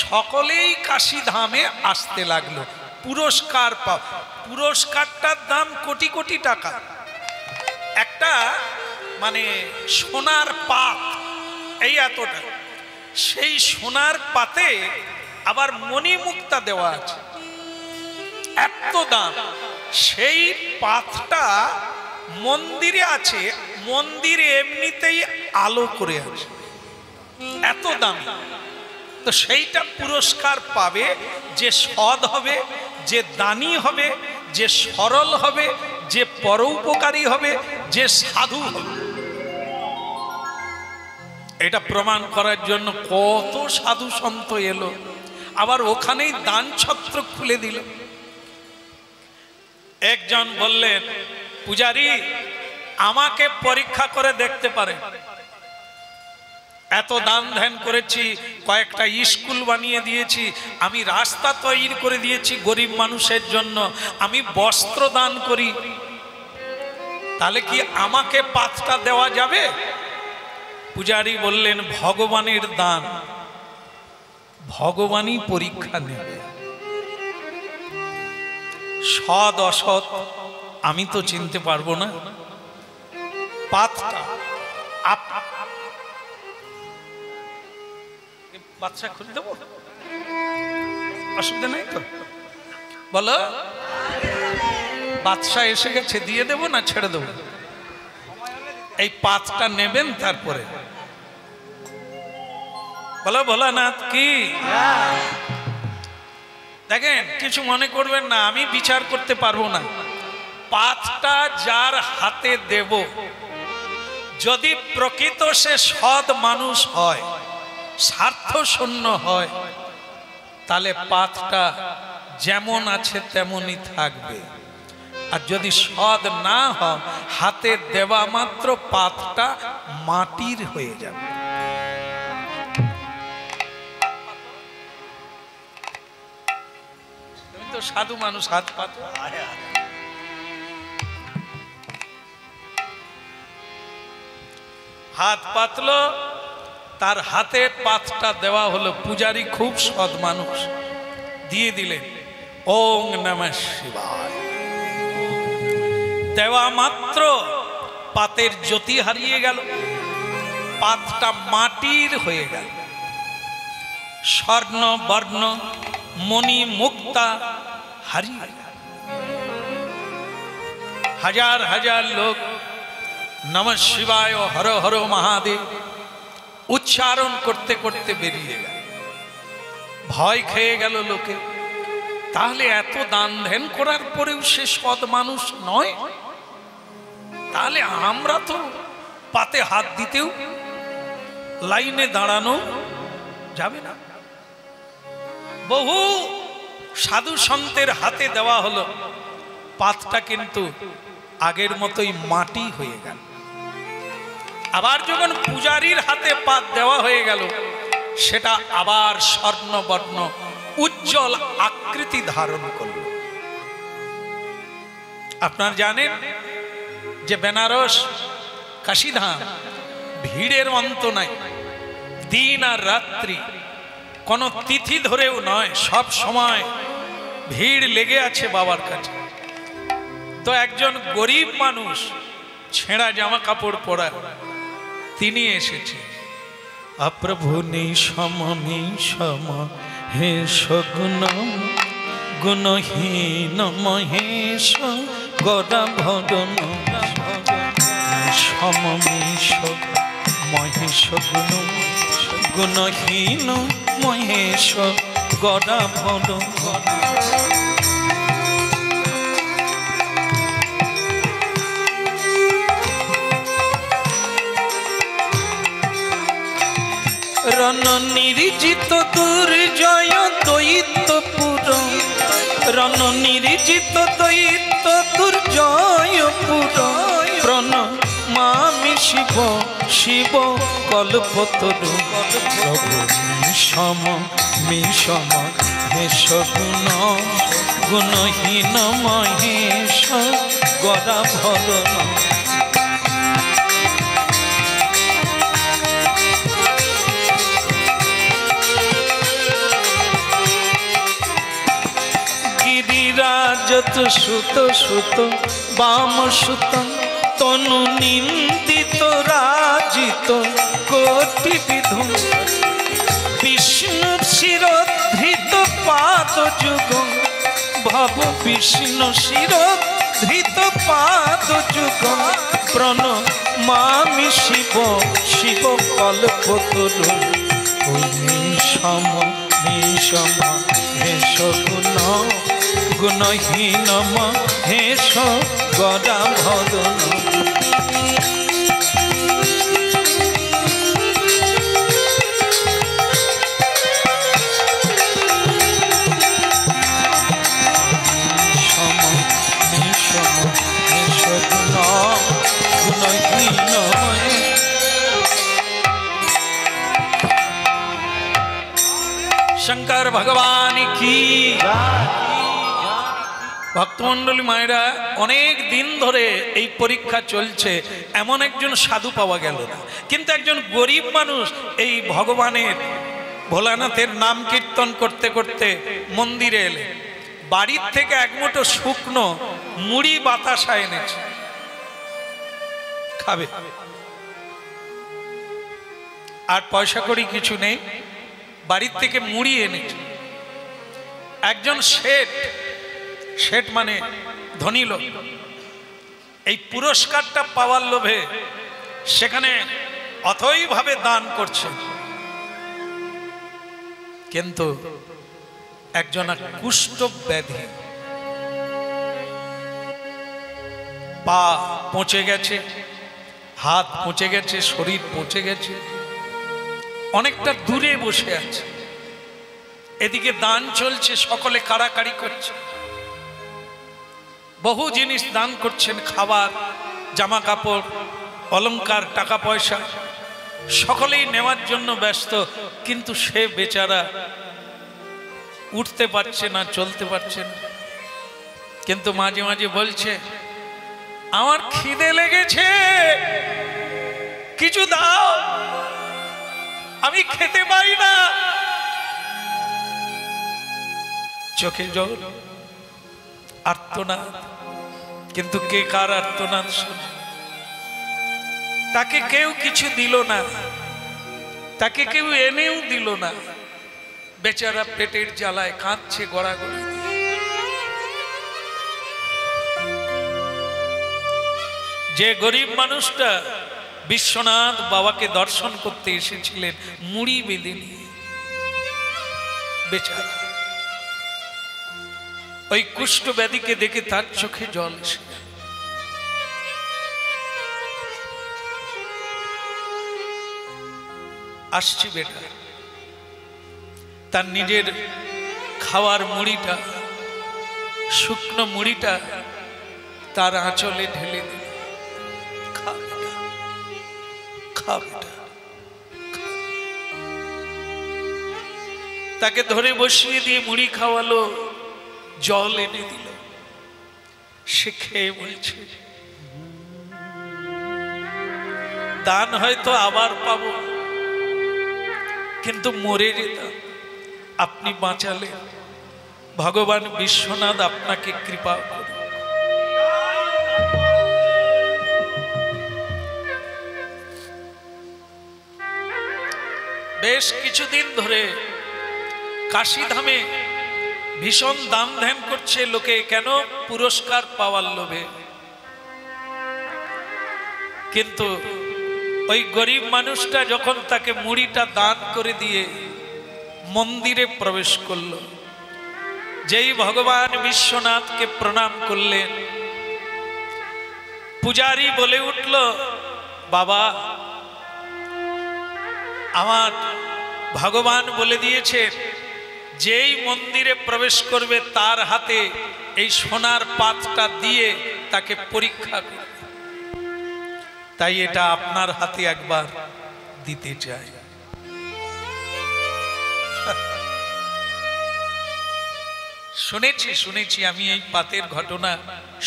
সকলেই কাশী ধামে আসতে লাগলো পুরস্কার পাও। পুরস্কারটার দাম কোটি কোটি টাকা। একটা মানে সোনার পাত, এই এতটা, সেই সোনার পাতে আবার মণিমুক্তা দেওয়া আছে, এত দাম। সেই পাতটা মন্দিরে আছে, মন্দিরে এমনিতেই আলো করে আছে, এত দাম। তো সেইটা পুরস্কার পাবে যে সৎ হবে, যে দানী হবে, যে সরল হবে, যে পরোপকারী হবে, যে সাধু হবে। এটা প্রমাণ করার জন্য কত সাধু সন্ত এলো, আবার ওখানেই দান ছত্র খুলে দিল। একজন বললেন পূজারী আমাকে পরীক্ষা করে দেখতে পারে, এত দান ধ্যান করেছি, কয়েকটা স্কুল বানিয়ে দিয়েছি, আমি রাস্তা তৈরি করে দিয়েছি গরিব মানুষের জন্য, আমি বস্ত্র দান করি, তাহলে কি আমাকে পাতটা দেওয়া যাবে? পূজারী বললেন ভগবানের দান, ভগবানই পরীক্ষা নেবে। সৎ অসৎ আমি তো চিনতে পারবো না। পাতটা বাচ্চা খুলে দেবো, অসুবিধা নেই তো? বলো বাদশা এসে গেছে, দিয়ে দেবো না ছেড়ে দেবো? এই পাতটা নেবেন তারপরে। বলো ভোলানাথ কি? দেখেন কিছু মনে করবেন না, আমি বিচার করতে পারবো না। পাতটা যার হাতে দেব, যদি প্রকৃত সে সৎ মানুষ হয়, স্বার্থ শূন্য হয়, তাহলে পাতটা যেমন আছে তেমনই থাকবে। আর যদি সৎ না হয়, হাতে দেওয়া মাত্র পাতটা মাটির হয়ে যাবে। তুমি তো সাধু মানুষ, হাত পাত হাত পাতলো, তার হাতে পাতটা দেওয়া হলো। পূজারী খুব সৎ মানুষ, দিয়ে দিলেন ওং নমঃ শিবায়। দেওয়া মাত্র পাতের জ্যোতি হারিয়ে গেল, পাতটা মাটির হয়ে গেল। স্বর্ণ বর্ণ মণি মুক্তা হারিয়ে গেল। হাজার হাজার লোক নমঃ শিবায় ও হর হর মহাদেব উচ্চারণ করতে করতে বেরিয়ে গেল। ভয় খেয়ে গেল লোকে। তাহলে এত দান ধ্যান করার পরেও সে সৎ মানুষ নয়? তাহলে আমরা তো পাতে হাত দিতেও লাইনে দাঁড়ানো যাবে না। বহু সাধু সন্তের হাতে দেওয়া হলো, পাতটা কিন্তু আগের মতোই মাটি হয়ে গেল। আবার যখন পূজারীর হাতে পাত দেওয়া হয়ে গেল, সেটা আবার স্বর্ণবর্ণ উজ্জ্বল আকৃতি ধারণ করল। আপনার জানেন যে বেনারস কাশীধাম ভিড়ের অন্ত নাই। দিন আর রাত্রি কোন তিথি ধরেও নয়, সব সময় ভিড় লেগে আছে বাবার কাছে। তো একজন গরিব মানুষ ছেঁড়া জামা কাপড় পরা, তিনি এসেছে। অপ্রভু নিঃসম নিঃসম হে সগুণ গুণহীন মহেশ গদা ভদন সম মিশ মহেশ গুণ গুণহীন মহেশ গদা ভদন। রণ নির্জিত দুর্জয় দৈত্যপুর, রণ নির্জিত দৈত্য দুর্জয়পুর, প্রণমামি শিব শিব কল্পতরু। প্রভু মিশম মিশম হেশ গুণ গুণহীন মহেশ গদা ভদন। গিরিরাজত সুত সুত বাম সুত তনু নিন্দিত রাজিত কোটি বিধু। বিষ্ণু শিরোধৃত পাদ যুগ ভব বিষ্ণু শিরোধৃত পাদ যুগ। প্রণমামি শিব শিব কল্পতরু। নিঃসম নিঃসম হেশ গুণ গুণহীন মহেশ গদা ভদন। शंकर भगवान की ভক্তমণ্ডলী মায়েরা, অনেক দিন ধরে এই পরীক্ষা চলছে, এমন একজন সাধু পাওয়া গেল না। কিন্তু একজন গরিব মানুষ এই ভগবানের ভোলানাথের নাম কীর্তন করতে করতে মন্দিরে এলেন। বাড়ির থেকে এক মুঠো শুকনো মুড়ি বাতাসা এনেছে, খাবে। আর পয়সা কড়ি কিছু নেই, বাড়ির থেকে মুড়ি এনেছে। একজন শেঠ, শেঠ মানে ধনী লোক, এই পুরস্কারটা পাওয়ার লোভে সেখানে অথই ভাবে দান করছে। কিন্তু একজন কুষ্ঠ ব্যাধি, পা পচে গেছে, হাত পচে গেছে, শরীর পচে গেছে, অনেকটা দূরে বসে আছে। এদিকে দান চলছে, সকলে কাড়াকাড়ি করছে, বহু জিনিস দান করছেন, খাবার, জামা কাপড়, অলংকার, টাকা পয়সা, সকলেই নেওয়ার জন্য ব্যস্ত। কিন্তু সে বেচারা উঠতে পারছে না, চলতে পারছে না। কিন্তু মাঝে মাঝে বলছে, আমার খিদে লেগেছে, কিছু দাও, আমি খেতে পাই না। চোখে জল, আর্তনাদ, কিন্তু কে কার আর্তনাদ শুনে? তাকে কেউ কিছু দিল না, তাকে কেউ এনেও দিল না। বেচারা পেটের জ্বালায় কাঁদছে গড়াগড়ি। যে গরিব মানুষটা বিশ্বনাথ বাবাকে দর্শন করতে এসেছিলেন মুড়ি বেঁধে নিয়ে, বেচারা ওই কুষ্ঠ ব্যাধিকে দেখে তার চোখে জল এসে গেল। আসছি বেটা, তার নিজের খাওয়ার মুড়িটা, শুকনো মুড়িটা তার আঁচলে ঢেলে দিল। খা বেটা, খা বেটা। তাকে ধরে বসিয়ে দিয়ে মুড়ি খাওয়ালো, জল এনে দিল। সে খেয়ে বলছে, দান হয়তো আবার পাবো, কিন্তু মরে যেতাম, আপনি বাঁচালে। ভগবান বিশ্বনাথ আপনাকে কৃপা করুন। বেশ কিছুদিন ধরে কাশীধামে ভীষণ দান ধ্যান করছে লোকে, কেন? পুরস্কার পাওয়ার লোভে। কিন্তু ওই গরিব মানুষটা যখন তাকে মুড়িটা দান করে দিয়ে মন্দিরে প্রবেশ করল, যেই ভগবান বিশ্বনাথকে প্রণাম করলেন, পূজারী বলে উঠল, বাবা, আমার ভগবান বলে দিয়েছে যেই মন্দিরে প্রবেশ করবে তার হাতে এই সোনার পাতটা দিয়ে তাকে পরীক্ষা করবে, তাই এটা আপনার হাতে একবার দিতে চাই। শুনেছি আমি এই পাতের ঘটনা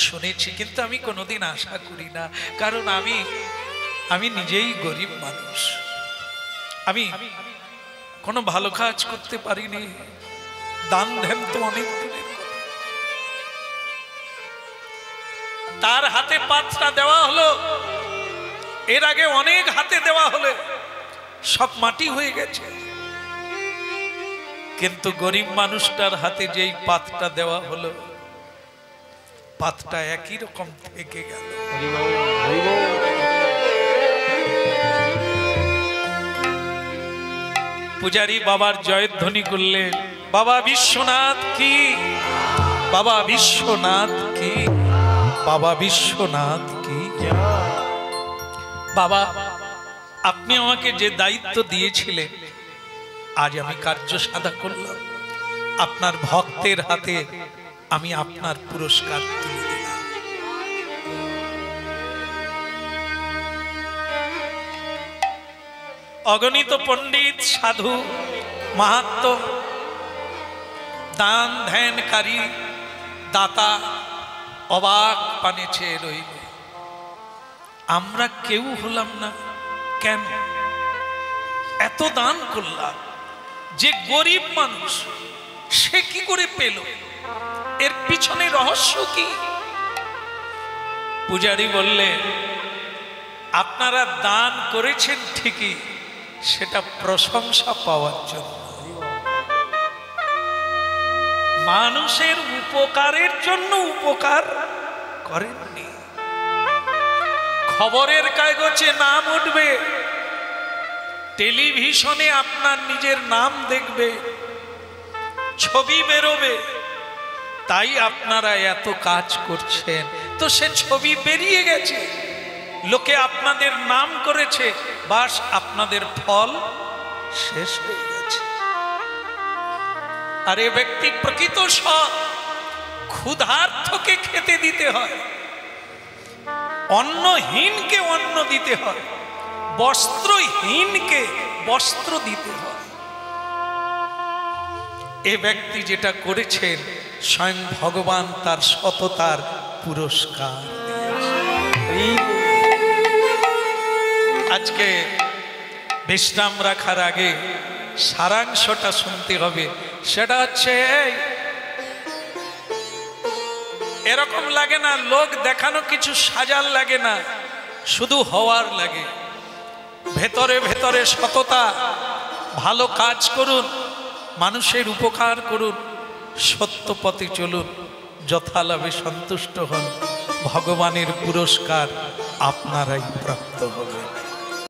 শুনেছি, কিন্তু আমি কোনোদিন আশা করি না, কারণ আমি নিজেই গরিব মানুষ। আমি কোনো ভালো কাজ করতে পারিনি, দান ধ্যান তো অনেক দূরের কথা। তার হাতে পাতটা দেওয়া হলো, এর আগে অনেক হাতে দেওয়া হলো, সব মাটি হয়ে গেছে, কিন্তু গরিব মানুষটার হাতে যেই পাতটা দেওয়া হলো, পাতটা একই রকম থেকে গেল। পূজারী বাবার জয়ধ্বনি করলেন, বাবা বিশ্বনাথ কি, বাবা বিশ্বনাথ কি, বাবা বিশ্বনাথ কি। বাবা, আপনি আমাকে যে দায়িত্ব দিয়েছিলেন, আজ আমি কার্য সাধা করলাম। আপনার ভক্তের হাতে আমি আপনার পুরস্কার তুলে দিলাম। অগণিত পণ্ডিত, সাধু, মাহাত্ম, দান ধ্যানকারী, দাতা অবাক পানে চেয়ে রইল। আমরা কেউ হলাম না কেন? এত দান করলাম, যে গরিব মানুষ সে কি করে পেল? এর পিছনে রহস্য কি? পূজারী বললেন, আপনারা দান করেছেন ঠিকই, সেটা প্রশংসা পাওয়ার জন্য, মানুষের উপকারের জন্য উপকার করেননি। খবরের কাগজে নাম উঠবে, টেলিভিশনে আপনার নিজের নাম দেখবে, ছবি বেরোবে, তাই আপনারা এত কাজ করছেন। তো সে ছবি বেরিয়ে গেছে, লোকে আপনাদের নাম করেছে, বাস আপনাদের ফল শেষ হয়ে গেছে। আর এ ব্যক্তি প্রকৃত সৎ, ক্ষুধার্তকে খেতে দিতে হয়, অন্নহীনকে অন্ন দিতে হয়, বস্ত্রহীনকে বস্ত্র দিতে হয়। এ ব্যক্তি যেটা করেছেন, স্বয়ং ভগবান তার সততার পুরস্কার দিয়েছেন। আজকে বিশ্রাম রাখার আগে সারাংশটা শুনতে হবে। সেটা হচ্ছে এরকম লাগে না, লোক দেখানো কিছু সাজার লাগে না, শুধু হওয়ার লাগে। ভেতরে ভেতরে সততা, ভালো কাজ করুন, মানুষের উপকার করুন, সত্য পথে চলুন, যথালাভে সন্তুষ্ট হন, ভগবানের পুরস্কার আপনারাই প্রাপ্ত হবে।